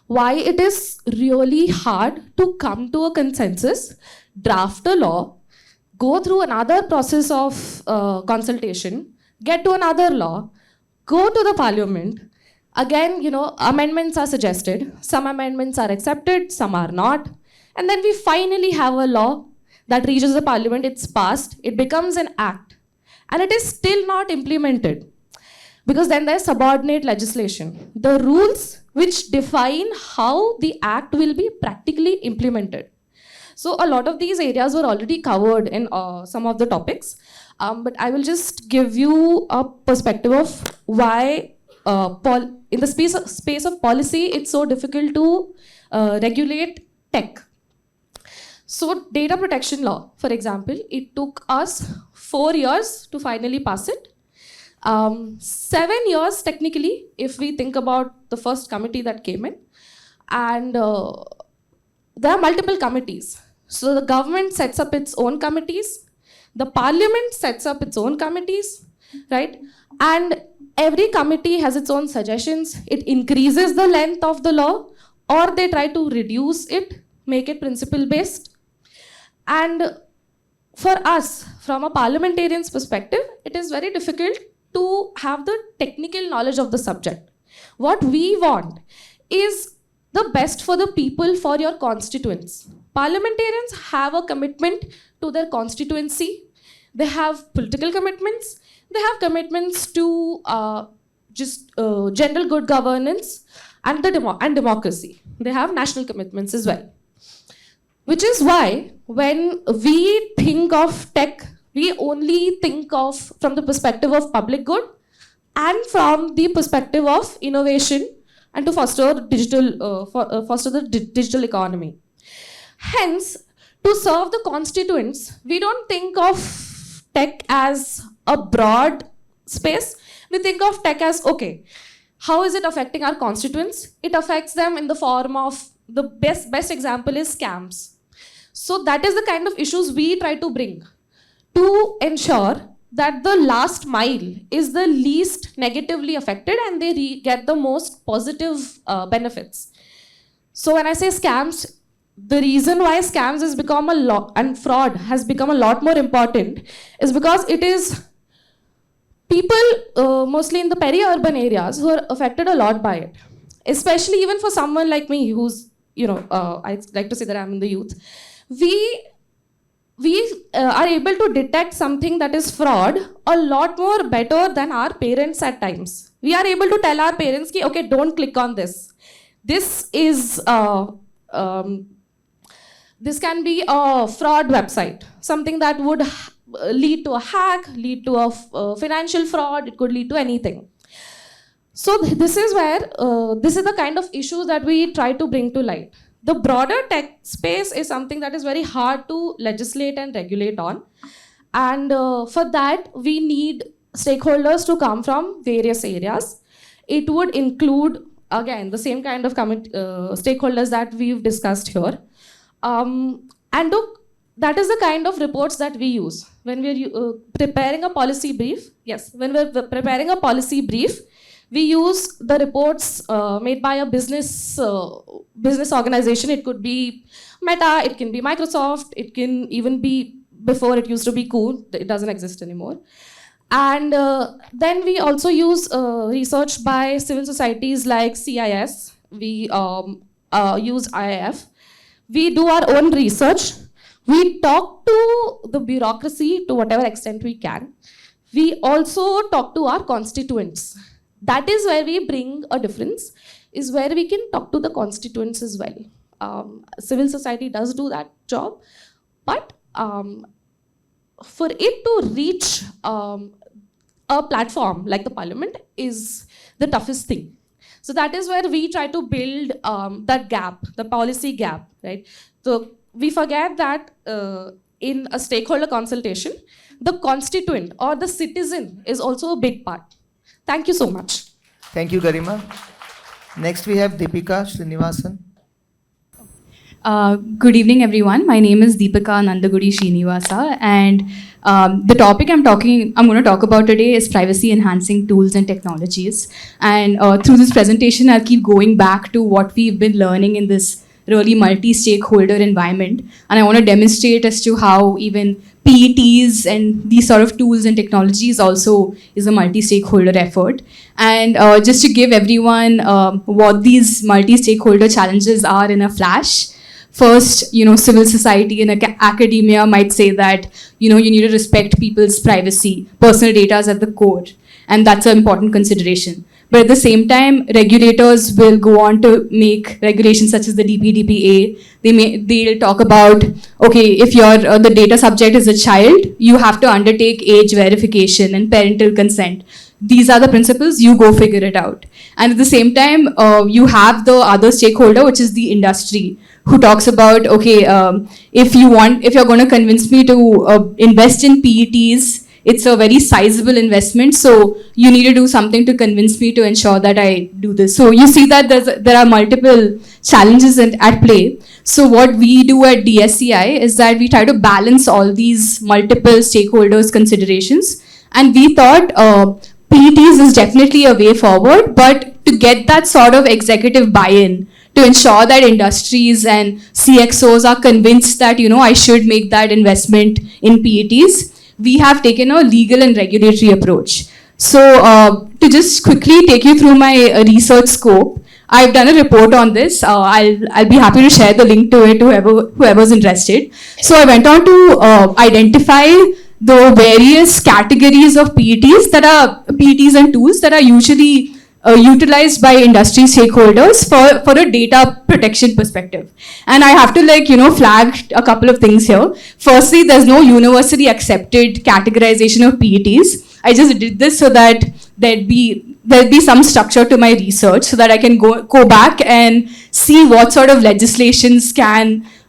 Why it is really hard to come to a consensus, draft a law, go through another process of consultation, get to another law, go to the parliament. Again, amendments are suggested. Some amendments are accepted, some are not. And then we finally have a law that reaches the parliament, it's passed, it becomes an act. And it is still not implemented. Because then there's subordinate legislation. The rules which define how the act will be practically implemented. So a lot of these areas were already covered in some of the topics. But I will just give you a perspective of why in the space of policy, it's so difficult to regulate tech. So data protection law, for example, it took us 4 years to finally pass it. 7 years technically, if we think about the first committee that came in. And there are multiple committees. So the government sets up its own committees. The parliament sets up its own committees, right? And every committee has its own suggestions. It increases the length of the law or they try to reduce it make it principle based. And for us, from a parliamentarian's perspective, it is very difficult to have the technical knowledge of the subject. What we want is the best for the people, for your constituents. Parliamentarians have a commitment to their constituency. They have political commitments. They have commitments to general good governance and democracy. They have national commitments as well. Which is why when we think of tech, we only think of from the perspective of public good and from the perspective of innovation and to foster the digital economy. Hence, to serve the constituents, we don't think of tech as a broad space. We think of tech as, okay, how is it affecting our constituents? It affects them in the form of, the best example is scams. So that is the kind of issues we try to bring to ensure that the last mile is the least negatively affected and they get the most positive benefits. So when I say scams, the reason why scams has become a lot and fraud has become a lot more important is because it is people mostly in the peri-urban areas who are affected a lot by it. Especially even for someone like me who's, I like to say that I'm in the youth. We are able to detect something that is fraud a lot more better than our parents at times. We are able to tell our parents, okay, don't click on this. This is, this can be a fraud website, something that would lead to a hack, lead to a financial fraud, it could lead to anything. So this is where, this is the kind of issues that we try to bring to light. The broader tech space is something that is very hard to legislate and regulate on. And for that, we need stakeholders to come from various areas. It would include, again, the same kind of stakeholders that we've discussed here. That is the kind of reports that we use. When we're preparing a policy brief, when we're preparing a policy brief, we use the reports made by a business organization. It could be Meta, it can be Microsoft, it can even be, before it used to be Cool, it doesn't exist anymore. And then we also use research by civil societies like CIS, we use IIF. We do our own research. We talk to the bureaucracy to whatever extent we can. We also talk to our constituents. That is where we bring a difference, is where we can talk to the constituents as well. Civil society does do that job, but for it to reach a platform like the parliament is the toughest thing. So that is where we try to build that gap, the policy gap, right? So we forget that in a stakeholder consultation, the constituent or the citizen is also a big part. Thank you so much. Thank you, Garima. Next, we have Deepika Srinivasan. Good evening, everyone. My name is Deepika Nandagudi Srinivasa, and the topic I'm going to talk about today is privacy enhancing tools and technologies. And through this presentation, I'll keep going back to what we've been learning in this really multi-stakeholder environment, and I want to demonstrate as to how even PETs and these sort of tools and technologies also is a multi-stakeholder effort. And just to give everyone what these multi-stakeholder challenges are in a flash. First, civil society and academia might say that, you need to respect people's privacy. Personal data is at the core, and that's an important consideration. But at the same time, regulators will go on to make regulations such as the DPDPA. They'll talk about, okay, if the data subject is a child, you have to undertake age verification and parental consent. These are the principles, you go figure it out. And at the same time, you have the other stakeholder, which is the industry, who talks about, okay, if you're going to convince me to invest in PETs, it's a very sizable investment, so you need to do something to convince me to ensure that I do this. So you see that there are multiple challenges at play. So what we do at DSCI is that we try to balance all these multiple stakeholders' considerations, and we thought PETs is definitely a way forward, but to get that sort of executive buy-in, to ensure that industries and CXOs are convinced that, I should make that investment in PETs, we have taken a legal and regulatory approach. So to just quickly take you through my research scope, I've done a report on this. I'll be happy to share the link to it, whoever's interested. So I went on to identify the various categories of PETs and tools that are usually utilized by industry stakeholders for a data protection perspective. And I have to flag a couple of things here. Firstly, there's no universally accepted categorization of PETs. I just did this so that there'd be some structure to my research so that I can go back and see what sort of legislations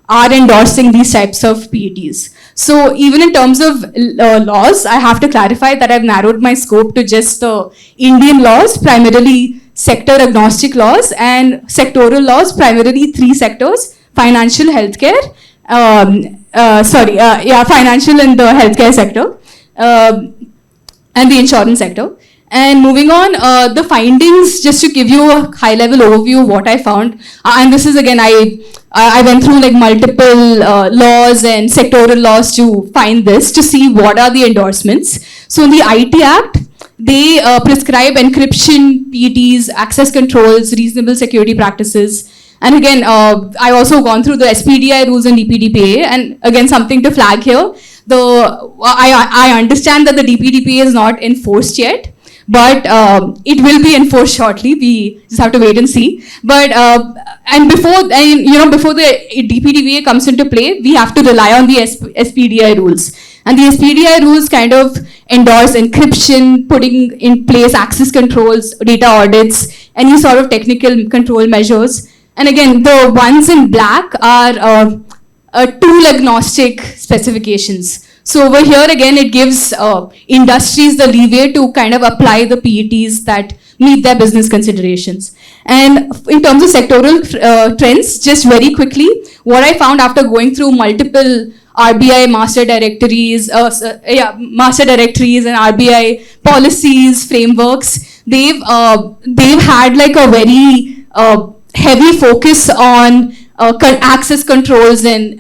are endorsing these types of PETs. So even in terms of laws, I have to clarify that I've narrowed my scope to just the Indian laws, primarily sector agnostic laws, and sectoral laws, primarily 3 sectors: financial, healthcare, financial and the healthcare sector, and the insurance sector. And moving on, the findings, just to give you a high-level overview of what I found, and this is again, I went through multiple laws and sectoral laws to find this, to see what are the endorsements. So in the IT Act, they prescribe encryption, PETs, access controls, reasonable security practices. And again, I also gone through the SPDI rules and DPDPA, and again, something to flag here. I understand that the DPDPA is not enforced yet, but it will be enforced shortly. We just have to wait and see. But before the DPDPA comes into play, we have to rely on the SPDI rules. And the SPDI rules kind of endorse encryption, putting in place access controls, data audits, any sort of technical control measures. And again, the ones in black are tool agnostic specifications. So over here again, it gives industries the leeway to kind of apply the PETs that meet their business considerations. And in terms of sectoral trends, just very quickly, what I found after going through multiple RBI master directories and RBI policies, frameworks, they've had a very heavy focus on access controls and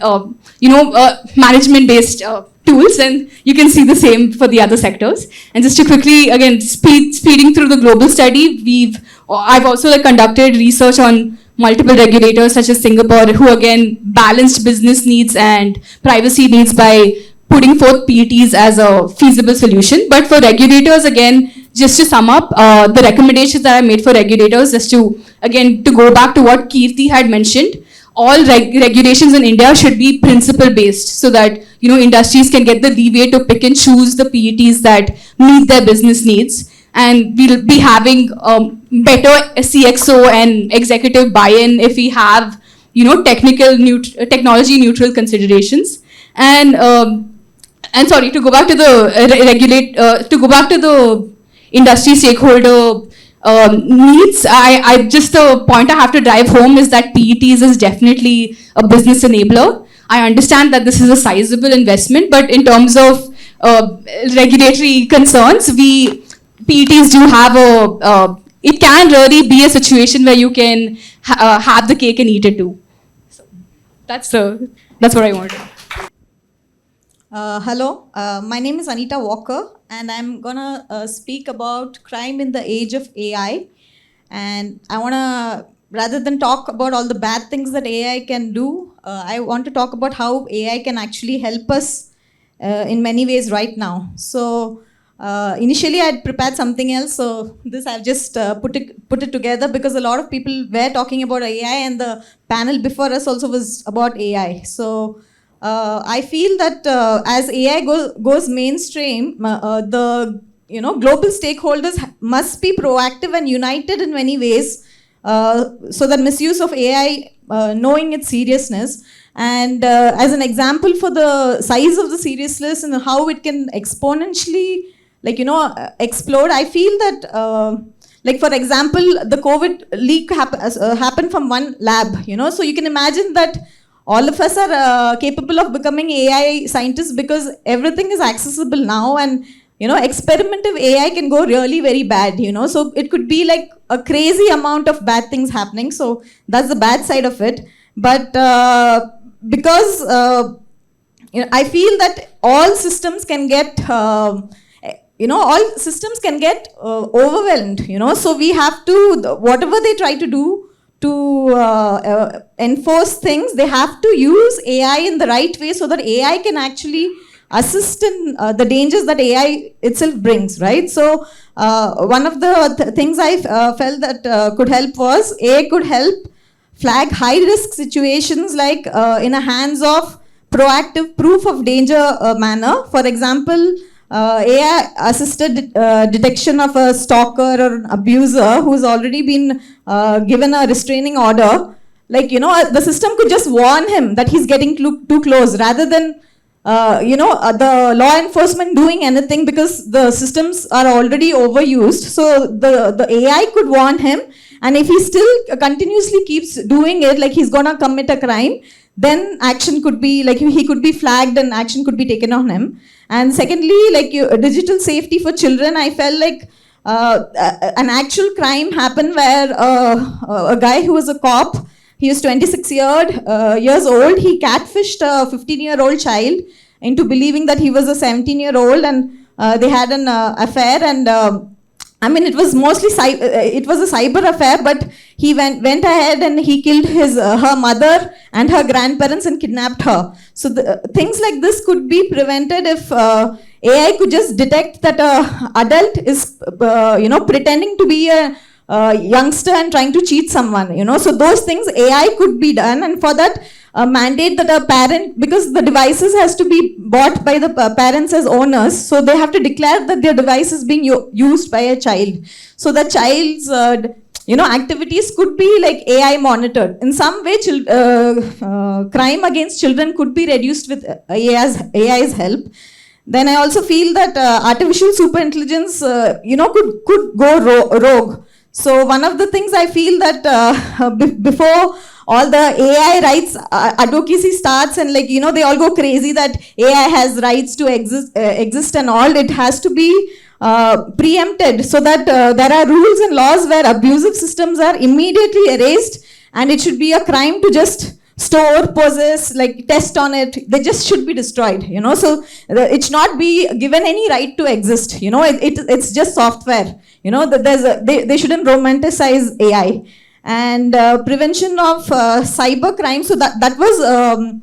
management-based tools, and you can see the same for the other sectors. And just to quickly, again, speeding through the global study, I've also conducted research on multiple regulators such as Singapore, who again balanced business needs and privacy needs by putting forth PETs as a feasible solution. But for regulators, again, just to sum up, the recommendations that I made for regulators, just to go back to what Kirti had mentioned, all regulations in India should be principle based, so that industries can get the leeway to pick and choose the PETs that meet their business needs. And we'll be having better CXO and executive buy-in if we have technology neutral considerations. And sorry, to go back to the industry stakeholder needs, the point I have to drive home is that PETs is definitely a business enabler. I understand that this is a sizable investment, but in terms of regulatory concerns, PETs do have it can really be a situation where you can have the cake and eat it too. So that's what I wanted. Hello, my name is Anita Walker, and I'm gonna speak about crime in the age of AI. And I wanna, rather than talk about all the bad things that AI can do, I want to talk about how AI can actually help us in many ways right now. So initially I had prepared something else, so this I've just put it together because a lot of people were talking about AI, and the panel before us also was about AI. So I feel that as AI goes mainstream, the global stakeholders must be proactive and united in many ways, so that misuse of AI, knowing its seriousness, and as an example for the size of the seriousness and how it can exponentially explode, I feel that for example, the COVID leak happened from one lab, so you can imagine that all of us are capable of becoming AI scientists because everything is accessible now, and Experimentative AI can go really very bad, so it could be like a crazy amount of bad things happening. So that's the bad side of it. But because I feel that all systems can get overwhelmed, so we have to, whatever they try to do to enforce things, they have to use AI in the right way so that AI can actually assist in the dangers that AI itself brings, right? So one of the things I felt that could help was AI could help flag high risk situations like in a hands-off proactive proof of danger manner. For example, AI assisted detection of a stalker or an abuser who's already been given a restraining order. Like, the system could just warn him that he's getting too close rather than the law enforcement doing anything, because the systems are already overused. So the AI could warn him, and if he still continuously keeps doing it, like he's gonna commit a crime, then action could be, like he could be flagged and action could be taken on him. And secondly, like digital safety for children, I felt like an actual crime happened where a guy who was a cop, he was 26 years old. He catfished a 15-year-old child into believing that he was a 17-year-old, and they had an affair. And it was mostly it was a cyber affair, but he went ahead and he killed her mother and her grandparents and kidnapped her. So things like this could be prevented if AI could just detect that a adult is pretending to be a youngster and trying to cheat someone, so those things AI could be done. And for that, mandate that a parent, because the devices has to be bought by the parents as owners, so they have to declare that their device is being used by a child, so the child's activities could be like AI monitored. In some way, crime against children could be reduced with AI's help. Then I also feel that artificial superintelligence could go rogue. So one of the things I feel that before all the AI rights advocacy starts, and they all go crazy that AI has rights to exist and all, it has to be preempted, so that there are rules and laws where abusive systems are immediately erased, and it should be a crime to just store, possess, test on it. They just should be destroyed, so it should not be given any right to exist. It's just software. They shouldn't romanticize AI. And prevention of cyber crime. So that was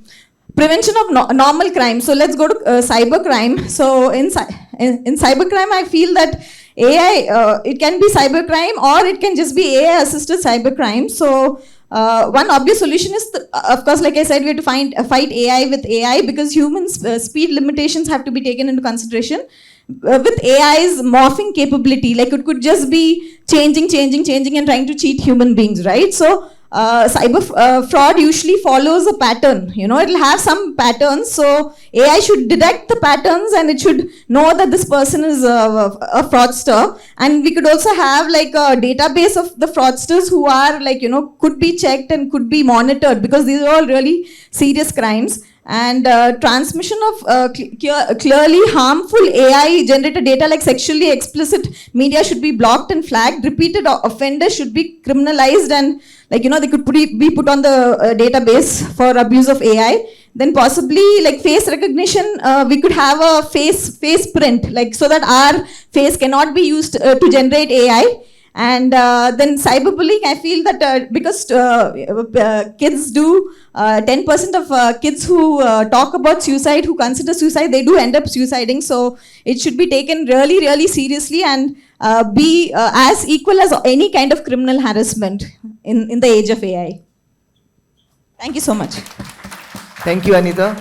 prevention of normal crime. So let's go to cyber crime. So in cyber crime, I feel that AI, it can be cyber crime or it can just be AI assisted cyber crime. So one obvious solution is, of course, like I said, we have to fight AI with AI, because humans' speed limitations have to be taken into consideration. With AI's morphing capability, like it could just be changing and trying to cheat human beings, right? So cyber fraud usually follows a pattern. It'll have some patterns. So AI should detect the patterns and it should know that this person is a fraudster. And we could also have like a database of the fraudsters who are could be checked and could be monitored, because these are all really serious crimes. And transmission of clearly harmful AI generated data like sexually explicit media should be blocked and flagged. Repeated offenders should be criminalized, and they could be put on the database for abuse of AI. Then possibly face recognition, we could have a face print, so that our face cannot be used to generate AI. And then cyberbullying, I feel that because kids do, 10% of kids who talk about suicide, who consider suicide, they do end up suiciding. So it should be taken really, really seriously and be as equal as any kind of criminal harassment in the age of AI. Thank you so much. Thank you, Anita.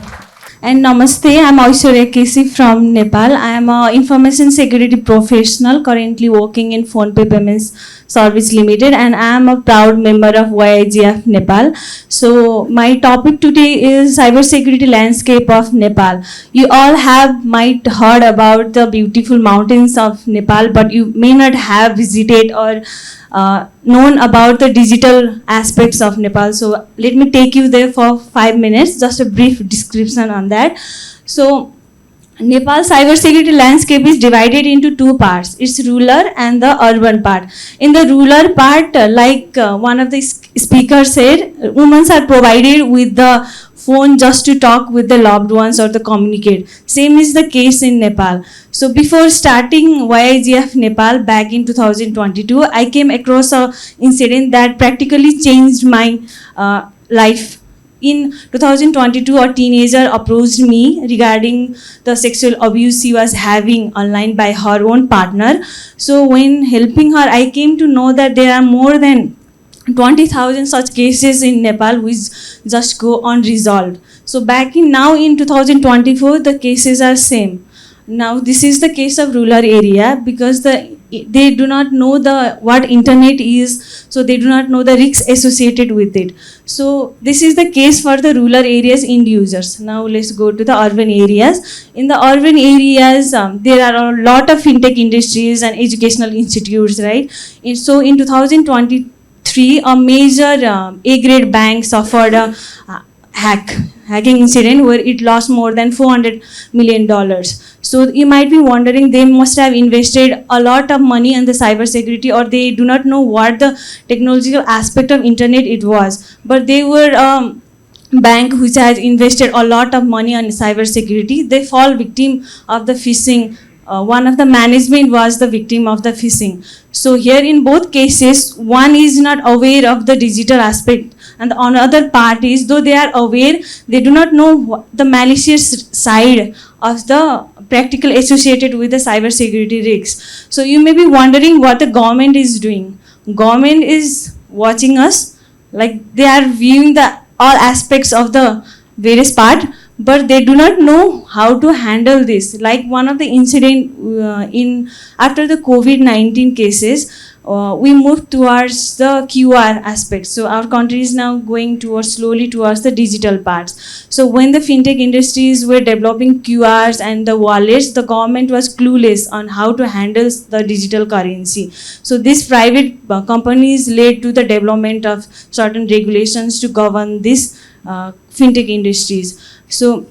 And Namaste, I'm Aishwarya Kesi from Nepal. I am an information security professional currently working in PhonePe Payments Service Limited, and I am a proud member of YIGF Nepal. So my topic today is cybersecurity landscape of Nepal. You all might heard about the beautiful mountains of Nepal, but you may not have visited or known about the digital aspects of Nepal. So let me take you there for 5 minutes, just a brief description on that. So Nepal's cybersecurity landscape is divided into two parts. It's rural and the urban part. In the rural part, one of the speakers said, women are provided with the phone just to talk with the loved ones or to communicate. Same is the case in Nepal. So before starting YIGF Nepal back in 2022, I came across a incident that practically changed my life. In 2022, a teenager approached me regarding the sexual abuse she was having online by her own partner. So when helping her, I came to know that there are more than 20,000 such cases in Nepal which just go unresolved. So now in 2024, the cases are same. Now this is the case of rural area because they do not know what internet is, so they do not know the risks associated with it. So this is the case for the rural areas end users. Now let's go to the urban areas. In the urban areas, there are a lot of fintech industries and educational institutes, right? So in 2023, a major A-grade bank suffered a hacking incident where it lost more than $400 million. So you might be wondering, they must have invested a lot of money in the cybersecurity, or they do not know what the technological aspect of internet it was. But they were bank which has invested a lot of money on cybersecurity. They fall victim of the phishing. One of the management was the victim of the phishing. So here in both cases, one is not aware of the digital aspect, and the another part is, though they are aware, they do not know the malicious side of the practical associated with the cybersecurity risks. So you may be wondering what the government is doing. Government is watching us, like they are viewing the all aspects of the various part, but they do not know how to handle this. Like one of the incident after the COVID-19 cases, we moved towards the QR aspect. So our country is now going slowly towards the digital parts. So when the fintech industries were developing QRs and the wallets, the government was clueless on how to handle the digital currency. So these private companies led to the development of certain regulations to govern these fintech industries. So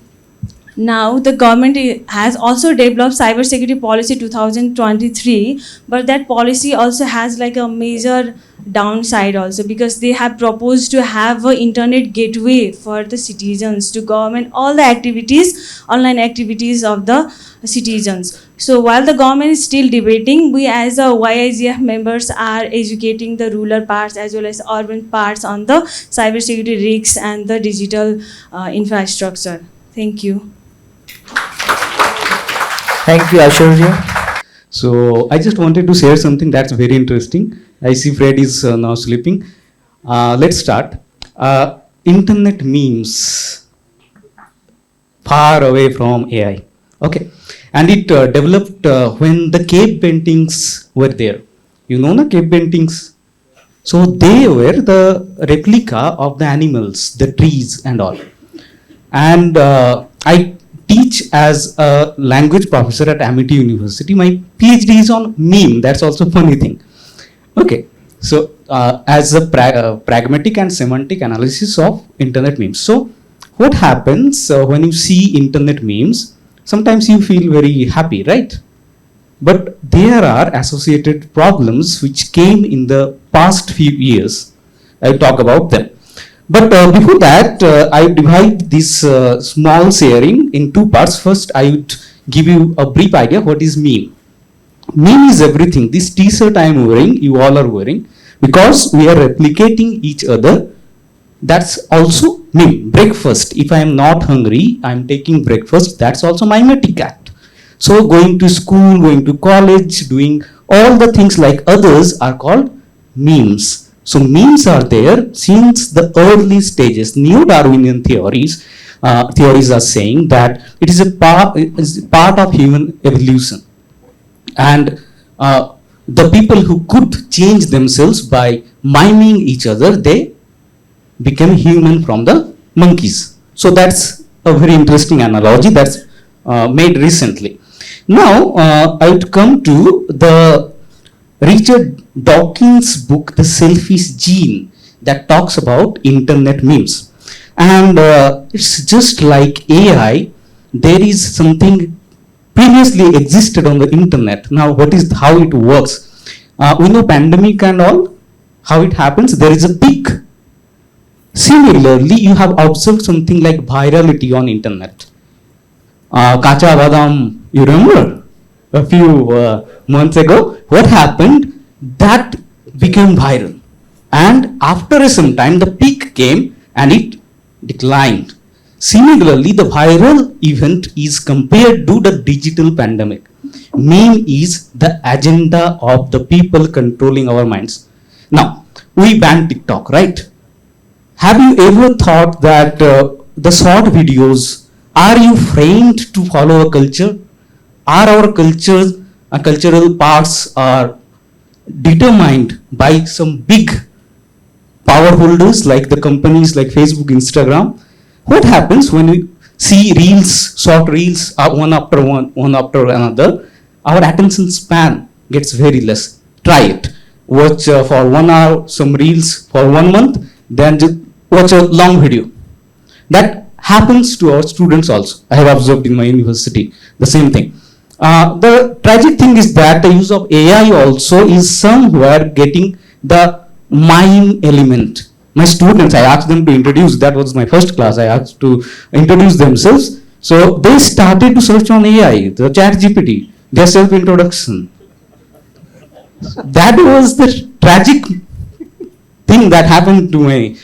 now the government has also developed cybersecurity policy 2023, but that policy also has like a major downside also, because they have proposed to have an internet gateway for the citizens to govern all the activities, online activities of the citizens. So while the government is still debating, we as a YIGF members are educating the rural parts as well as urban parts on the cybersecurity risks and the digital infrastructure. Thank you. Thank you, Aishwarya. So I just wanted to share something that's very interesting. I see Fred is now sleeping. Let's start. Internet memes far away from AI. Okay, and it developed when the cave paintings were there. You know the cave paintings. So they were the replica of the animals, the trees, and all. And I teach as a language professor at Amity University. My PhD is on meme. That's also a funny thing. Okay, so as a pragmatic and semantic analysis of internet memes. So what happens when you see internet memes? Sometimes you feel very happy, right? But there are associated problems which came in the past few years. I'll talk about them. But before that, I would divide this small sharing in two parts. First, I would give you a brief idea what is meme. Meme is everything. This t-shirt I am wearing, you all are wearing, because we are replicating each other. That's also meme. Breakfast. If I am not hungry, I am taking breakfast. That's also mimetic act. So going to school, going to college, doing all the things like others are called memes. So memes are there since the early stages. Neo-Darwinian theories are saying that it is a part of human evolution. And the people who could change themselves by miming each other, they became human from the monkeys. So that's a very interesting analogy that's made recently. Now I would come to the Richard Dawkins' book, The Selfish Gene, that talks about internet memes. And it's just like AI, there is something previously existed on the internet. Now, how it works? We know pandemic and all, how it happens. There is a peak. Similarly, you have observed something like virality on internet. Kacha Badam, you remember? A few months ago, what happened? That became viral. And after some time, the peak came and it declined. Similarly, the viral event is compared to the digital pandemic. Meme is the agenda of the people controlling our minds. Now, we banned TikTok, right? Have you ever thought that the short videos, are you framed to follow a culture? Are our cultures, cultural parts are determined by some big power holders like the companies like Facebook, Instagram? What happens when we see reels, short reels, one after another? Our attention span gets very less. Try it. Watch for 1 hour some reels for 1 month, then just watch a long video. That happens to our students also. I have observed in my university the same thing. The tragic thing is that the use of AI also is somewhere getting the mime element. My students, I asked them to introduce, that was my first class, I asked to introduce themselves. So they started to search on AI, the chat GPT, their self-introduction. That was the tragic thing that happened to my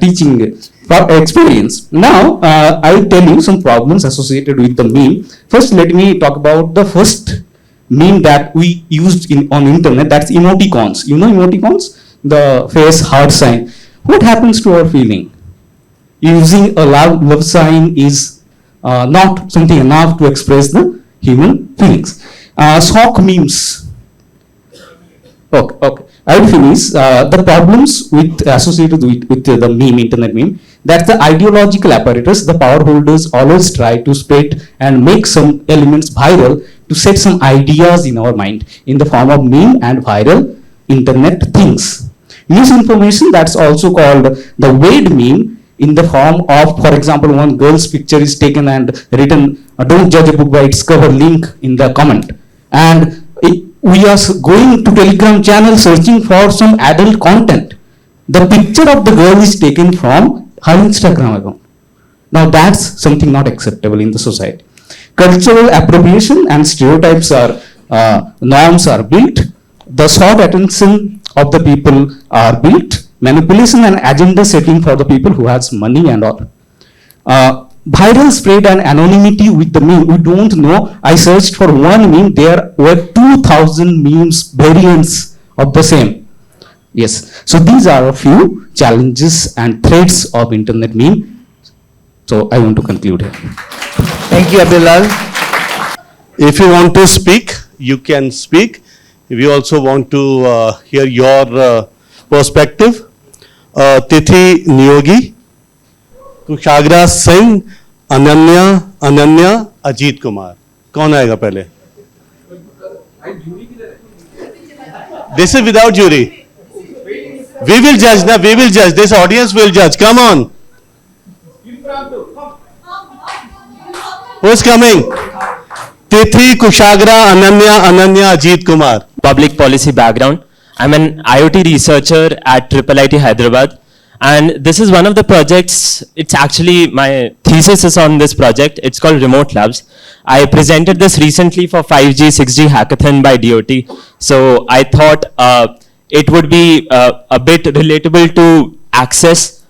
teaching experience. Now, I will tell you some problems associated with the meme. First, let me talk about the first meme that we used on internet, that's emoticons. You know emoticons? The face heart sign. What happens to our feeling? Using a love sign is not something enough to express the human feelings. Shock memes. Okay. I will finish. The problems associated with the meme, internet meme, that's the ideological apparatus. The power holders always try to spread and make some elements viral to set some ideas in our mind in the form of meme and viral internet things. Misinformation, that's also called the weird meme, in the form of, for example, one girl's picture is taken and written, don't judge a book by its cover, link in the comment. And we are going to Telegram channel searching for some adult content. The picture of the girl is taken from her Instagram account. Now that's something not acceptable in the society. Cultural appropriation and stereotypes norms are built. The short attention of the people are built. Manipulation and agenda setting for the people who has money and all. Viral spread and anonymity with the meme. We don't know. I searched for one meme. There were 2,000 memes variants of the same. Yes. So these are a few challenges and threats of internet meme. So I want to conclude here. Thank you, Abdullah. If you want to speak, you can speak. If you also want to hear your perspective, Tithi Niyogi, Kushagra Singh, Ananya, Ajit Kumar. कौन आएगा पहले? This is without jury. We will judge now. We will judge. This audience will judge. Come on. Who's coming? Tithi, Kushagra, Ananya, Ajit Kumar. Public policy background. I'm an IoT researcher at IIIT Hyderabad. And this is one of the projects, it's actually, my thesis is on this project. It's called Remote Labs. I presented this recently for 5G, 6G hackathon by DOT. So I thought it would be a bit relatable to access.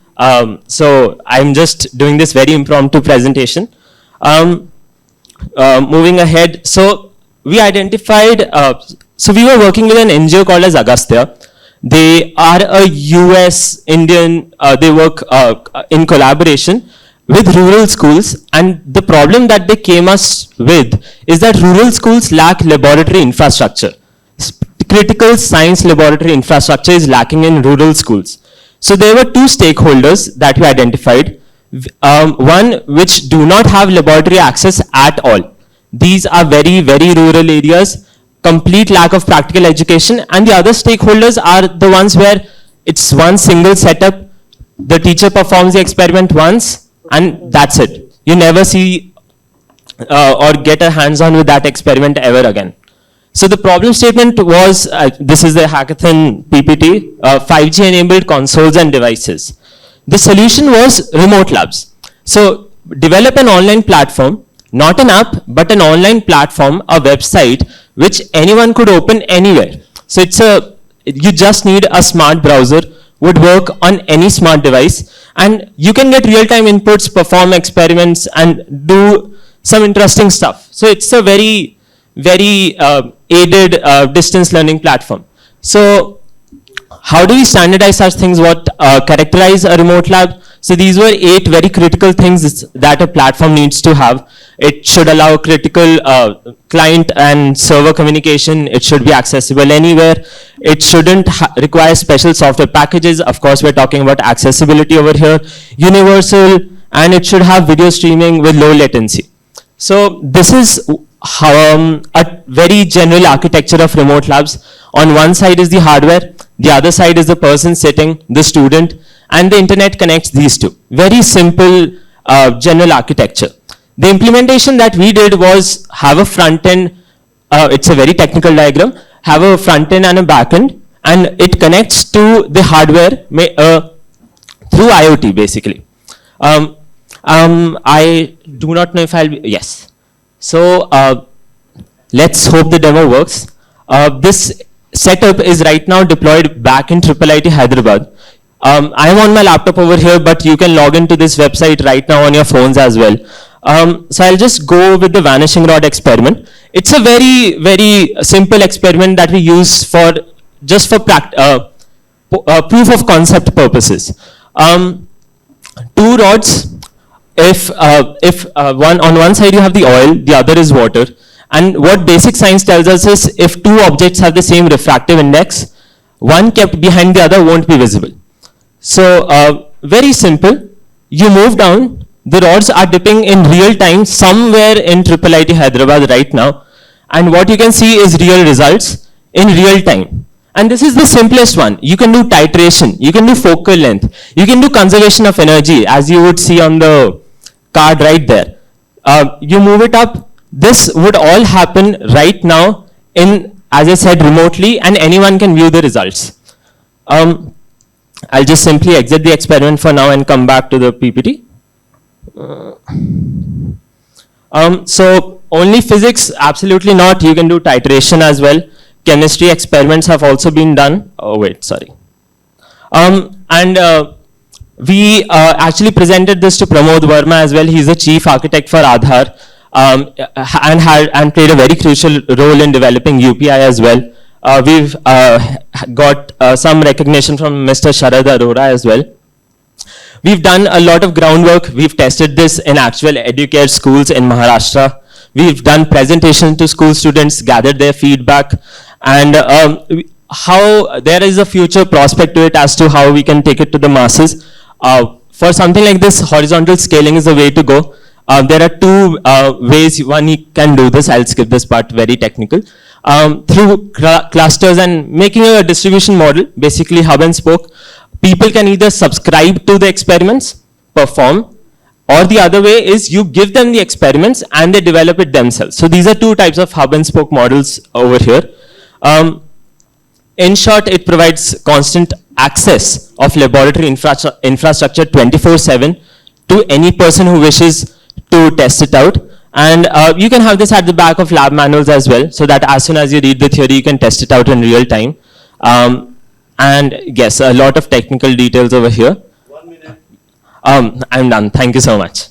So I'm just doing this very impromptu presentation. Moving ahead, so we identified, so we were working with an NGO called as Agastya. They are a US Indian, they work in collaboration with rural schools, and the problem that they came us with is that rural schools lack laboratory infrastructure. Critical science laboratory infrastructure is lacking in rural schools. So there were two stakeholders that we identified. One which do not have laboratory access at all. These are very, very rural areas, complete lack of practical education, and the other stakeholders are the ones where it's one single setup, the teacher performs the experiment once, and that's it. You never see or get a hands-on with that experiment ever again. So the problem statement was, this is the hackathon PPT, 5G enabled consoles and devices. The solution was remote labs. So develop an online platform, not an app, but an online platform, a website, which anyone could open anywhere. So you just need a smart browser, would work on any smart device, and you can get real-time inputs, perform experiments, and do some interesting stuff. So it's a very aided distance learning platform. So how do we standardize such things? What characterize a remote lab? So these were 8 very critical things that a platform needs to have. It should allow critical client and server communication. It should be accessible anywhere. It shouldn't require special software packages. Of course, we're talking about accessibility over here. Universal, and it should have video streaming with low latency. So this is a very general architecture of remote labs. On one side is the hardware, the other side is the person sitting, the student, and the internet connects these two. Very simple general architecture. The implementation that we did was have a front end, it's a very technical diagram, have a front end and a back end, and it connects to the hardware through IoT basically. I do not know if I'll be, yes. So let's hope the demo works. This setup is right now deployed back in IIIT Hyderabad. I'm on my laptop over here, but you can log into this website right now on your phones as well. So I'll just go with the vanishing rod experiment. It's a very simple experiment that we use for just for proof of concept purposes. 2 rods. If on one side you have the oil, the other is water, and what basic science tells us is if 2 objects have the same refractive index, one kept behind the other won't be visible. So very simple. You move down, the rods are dipping in real time somewhere in IIIT Hyderabad right now, and what you can see is real results in real time. And this is the simplest one. You can do titration, you can do focal length, you can do conservation of energy, as you would see on the card right there. You move it up, this would all happen right now in, as I said, remotely, and anyone can view the results. I'll just simply exit the experiment for now and come back to the PPT. So only physics? Absolutely not. You can do titration as well. Chemistry experiments have also been done. Oh wait, sorry. We actually presented this to Pramod Verma as well. He's the chief architect for Aadhaar, and played a very crucial role in developing UPI as well. We've got some recognition from Mr. Sharad Arora as well. We've done a lot of groundwork. We've tested this in actual educare schools in Maharashtra. We've done presentations to school students, gathered their feedback, and how there is a future prospect to it as to how we can take it to the masses. For something like this, horizontal scaling is the way to go. There are 2 ways one can do this. I'll skip this part, very technical. Through clusters and making a distribution model, basically hub and spoke. People can either subscribe to the experiments, perform, or the other way is you give them the experiments and they develop it themselves. So these are 2 types of hub and spoke models over here. In short, it provides constant access of laboratory infrastructure 24/7 to any person who wishes to test it out. And you can have this at the back of lab manuals as well, so that as soon as you read the theory, you can test it out in real time. And yes, a lot of technical details over here. 1 minute. I'm done. Thank you so much.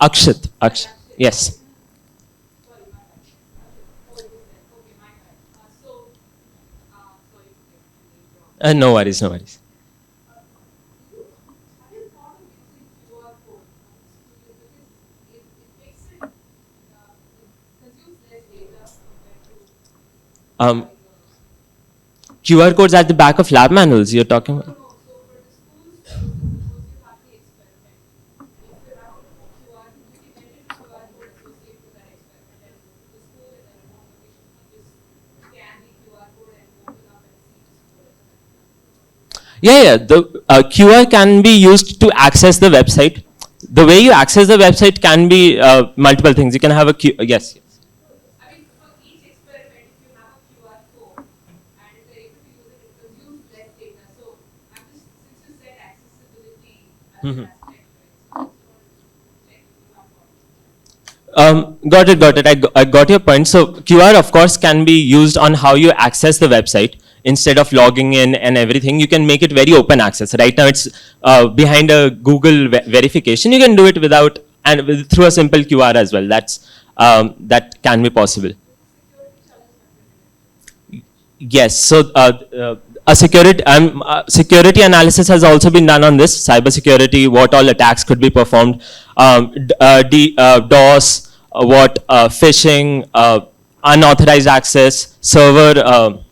Akshat, yes. No worries, no worries. QR codes at the back of lab manuals you're talking about? Yeah, the QR can be used to access the website. The way you access the website can be multiple things. You can have a yes. Mhm. Got it. I got your point. So QR, of course, can be used on how you access the website. Instead of logging in and everything, you can make it very open access. Right now, it's behind a Google verification. You can do it without and through a simple QR as well. That can be possible. Yes. So a security analysis has also been done on this cybersecurity. What all attacks could be performed? DOS, phishing, unauthorized access, server.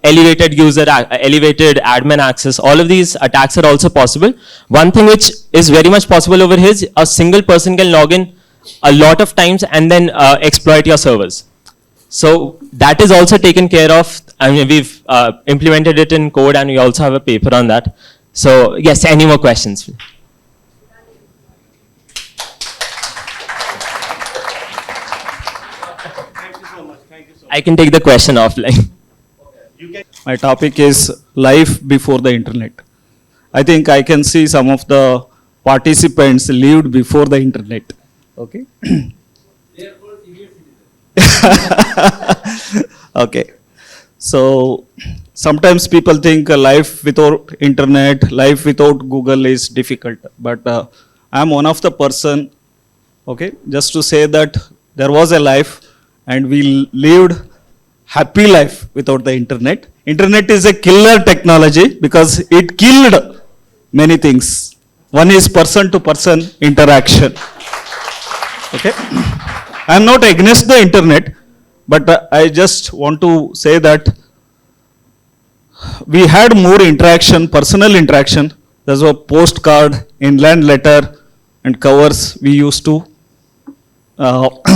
Elevated elevated admin access, all of these attacks are also possible. One thing which is very much possible over here is a single person can log in a lot of times and then exploit your servers. So that is also taken care of. I mean, we've implemented it in code and we also have a paper on that. So yes, any more questions? I can take the question offline. My topic is life before the internet. I think I can see some of the participants lived before the internet. Okay. Okay. So sometimes people think life without internet, life without Google is difficult. But I'm one of the person, okay, just to say that there was a life and we lived happy life without the internet. Internet is a killer technology because it killed many things. One is person to person interaction. Okay. I am not against the internet, but I just want to say that we had more interaction, personal interaction. There's a postcard, inland letter, and covers we used to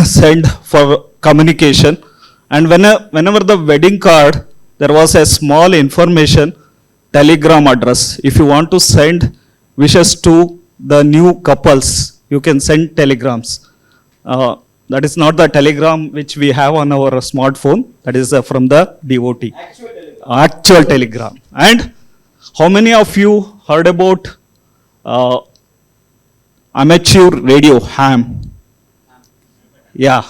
send for communication. And whenever the wedding card, there was a small information, telegram address. If you want to send wishes to the new couples, you can send telegrams. That is not the telegram which we have on our smartphone. That is from the devotee. Actual telegram. And how many of you heard about amateur radio, ham? Yeah.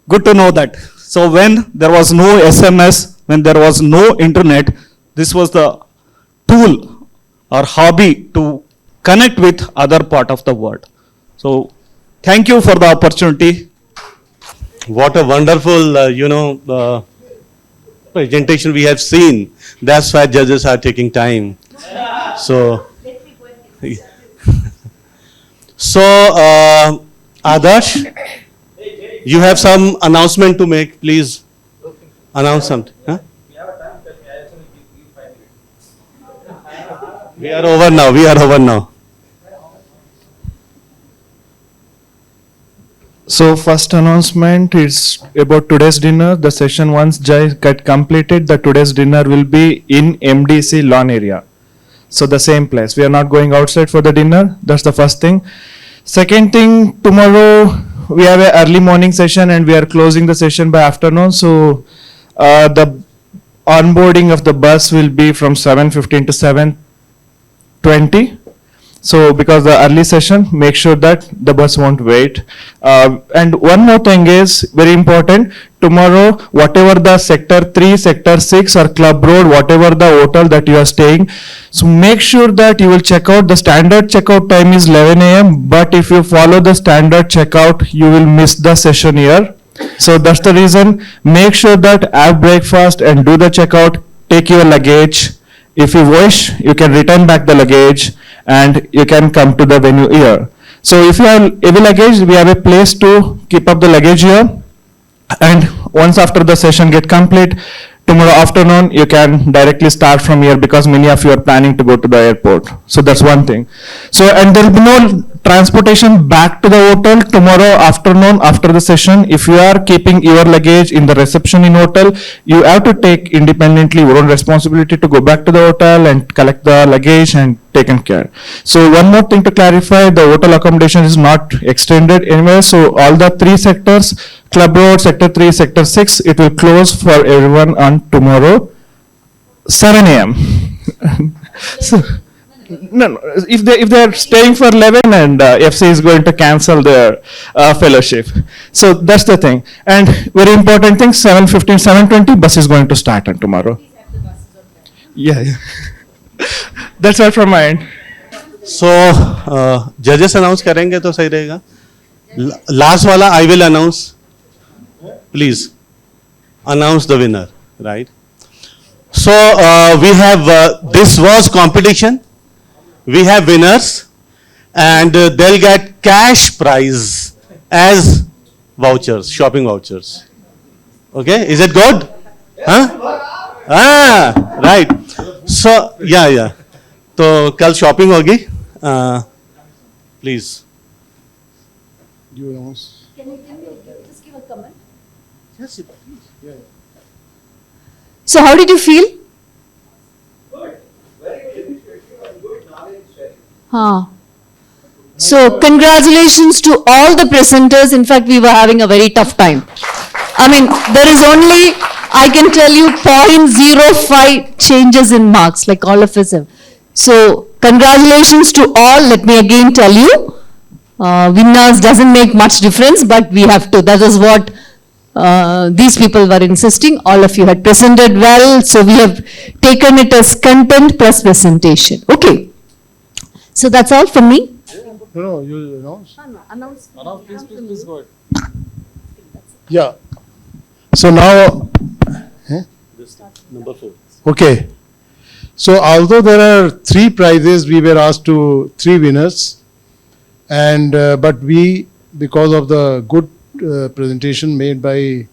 Good to know that. So when there was no SMS, when there was no internet, this was the tool or hobby to connect with other part of the world. So thank you for the opportunity. What a wonderful, presentation we have seen. That's why judges are taking time. So, Adarsh, you have some announcement to make. Please announce something. Huh? We are over now. So first announcement is about today's dinner. The session once get completed, the today's dinner will be in MDC lawn area. So the same place. We are not going outside for the dinner. That's the first thing. Second thing, tomorrow we have an early morning session and we are closing the session by afternoon. So the onboarding of the bus will be from 7:15 to 7:20. So because the early session, make sure that the bus won't wait. And one more thing is very important. Tomorrow, whatever the sector 3, sector 6 or club road, whatever the hotel that you are staying, so make sure that you will check out. The standard checkout time is 11 a.m. But if you follow the standard checkout, you will miss the session here. So that's the reason. Make sure that have breakfast and do the checkout. Take your luggage. If you wish, you can return back the luggage and you can come to the venue here. So if you have heavy luggage, we have a place to keep up the luggage here. And once after the session get complete, tomorrow afternoon you can directly start from here because many of you are planning to go to the airport. So that's one thing. So, and there will be no transportation back to the hotel tomorrow afternoon after the session. If you are keeping your luggage in the reception in hotel, you have to take independently your own responsibility to go back to the hotel and collect the luggage and taken care. So one more thing to clarify, the hotel accommodation is not extended anywhere. So all the three sectors, Club Road, Sector 3, Sector 6, it will close for everyone on tomorrow, 7 a.m. So, no, if they are staying for 11 and FC is going to cancel their fellowship. So that's the thing. And very important thing, 7:15, 7:20, bus is going to start on tomorrow. Yeah. That's all from my end. So, judges announce करेंगे तो सही रहेगा. Last वाला I will announce. Please announce the winner, right? So we have this was competition. We have winners, and they'll get cash prize as vouchers, shopping vouchers. Okay, is it good? Huh? Right. So yeah. तो कल shopping होगी. Please. You announce. Can you just give a comment? Yes, please. Yeah. So how did you feel? So congratulations to all the presenters. In fact, we were having a very tough time. I mean, there is only, I can tell you, 0.05 changes in marks, like all of us have. So congratulations to all. Let me again tell you, winners doesn't make much difference, but we have to. That is what these people were insisting. All of you had presented well, so we have taken it as content plus presentation. Okay. So that's all from me. No, you announce. Announce. Please go ahead. Yeah. So now, This number 4. okay. So although there are 3 prizes, we were asked to 3 winners, and but we, because of the good presentation made by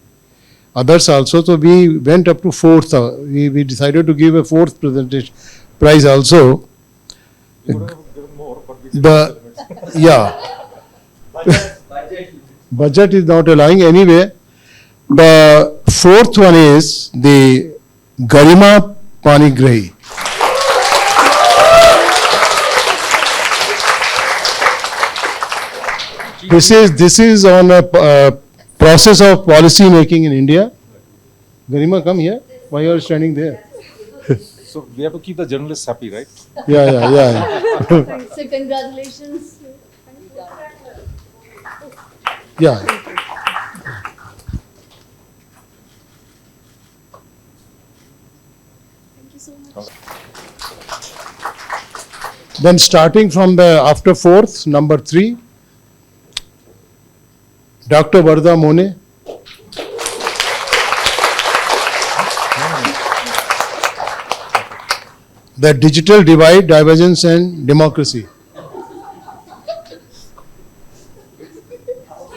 others also, so we went up to 4th. We decided to give a 4th presentation prize also. Budget is not allowing anyway. The 4th one is the Garima Panigrahi. This is on a process of policy making in India. Garima, come here. Why you are standing there? So we have to keep the journalists happy, right? Yeah. So congratulations. Yeah. Thank you so much. Then starting from the after 4th, number 3, Dr. Varda Mone. The Digital Divide, Divergence and Democracy.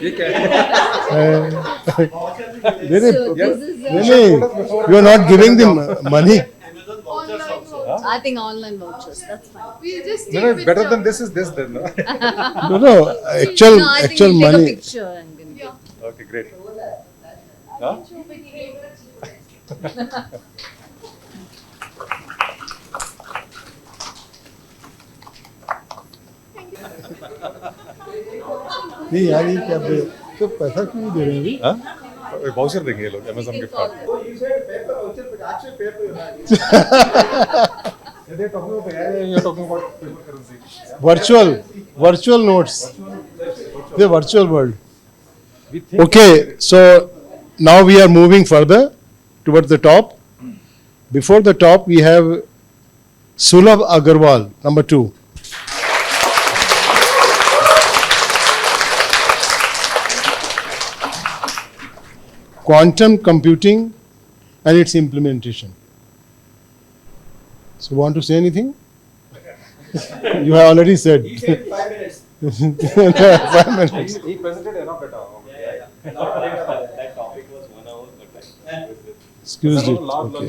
Really? You are not giving them money? I think online vouchers, that's fine. We'll just No, better than this is this then. No? No, actual I think actual we'll money. take a picture and then Okay, great. Huh? नहीं यार ये क्या तो पैसा क्यों नहीं दे रहे हैं अभी? हाँ? वाउचर देंगे ये लोग Amazon gift card. They're talking about AI, you're talking about paper currency. Virtual notes. The virtual world. Okay, so now we are moving further towards the top. Before the top, we have Sulabh Agarwal, number 2. Quantum computing and its implementation. So, want to say anything? You have already said. He said 5 minutes. 5 minutes. He presented enough better. That topic was 1 hour. Excused it. Okay.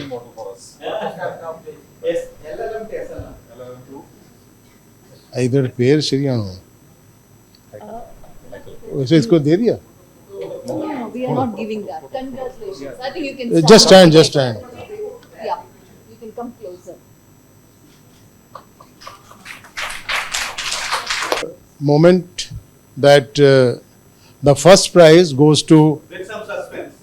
इधर पेड़ शरियानो वैसे इसको दे दिया No, we are not giving that. Congratulations. I think you can just stand just stand Yeah, you can come closer. moment that the first prize goes to With some suspense.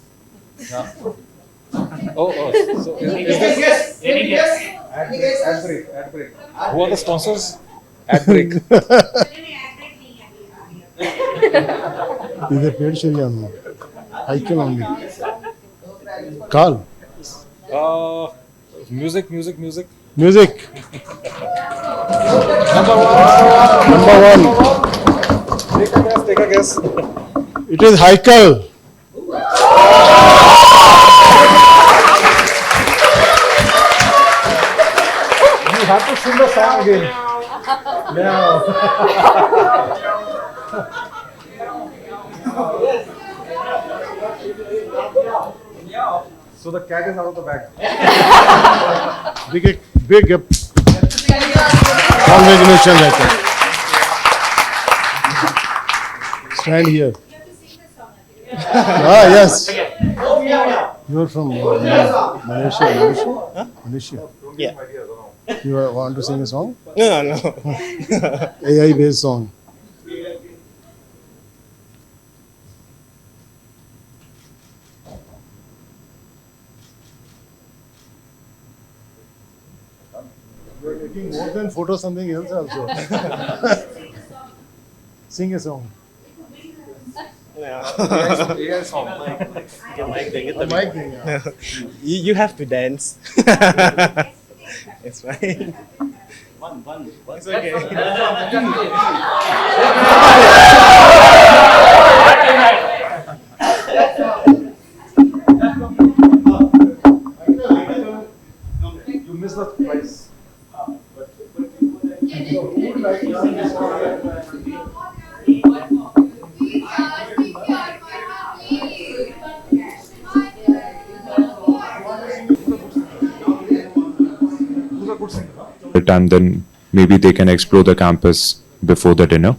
So is this ad break? Who are the sponsors? Ad break. इधर पेड़ शरियानो Haikal only Carl Music. music Number one. Take a guess. it is Haikal You have to sing the song again. So the cat is out of the bag. big congratulations Haikal stand here yes you're from Malaysia Malaysia Yeah. you want to sing a song No. AI based song you're taking more than photo something else also sing a song AI song. mic thing, You have to dance. It's fine. One. It's okay. You missed the prize. So who would like to sing this song? And then maybe they can explore the campus before the dinner.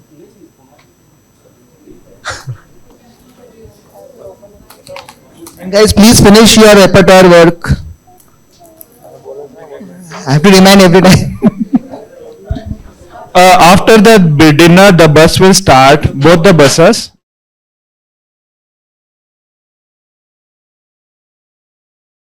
And guys, please finish your repertoire work. I have to remind every time. After the dinner, the bus will start, both the buses.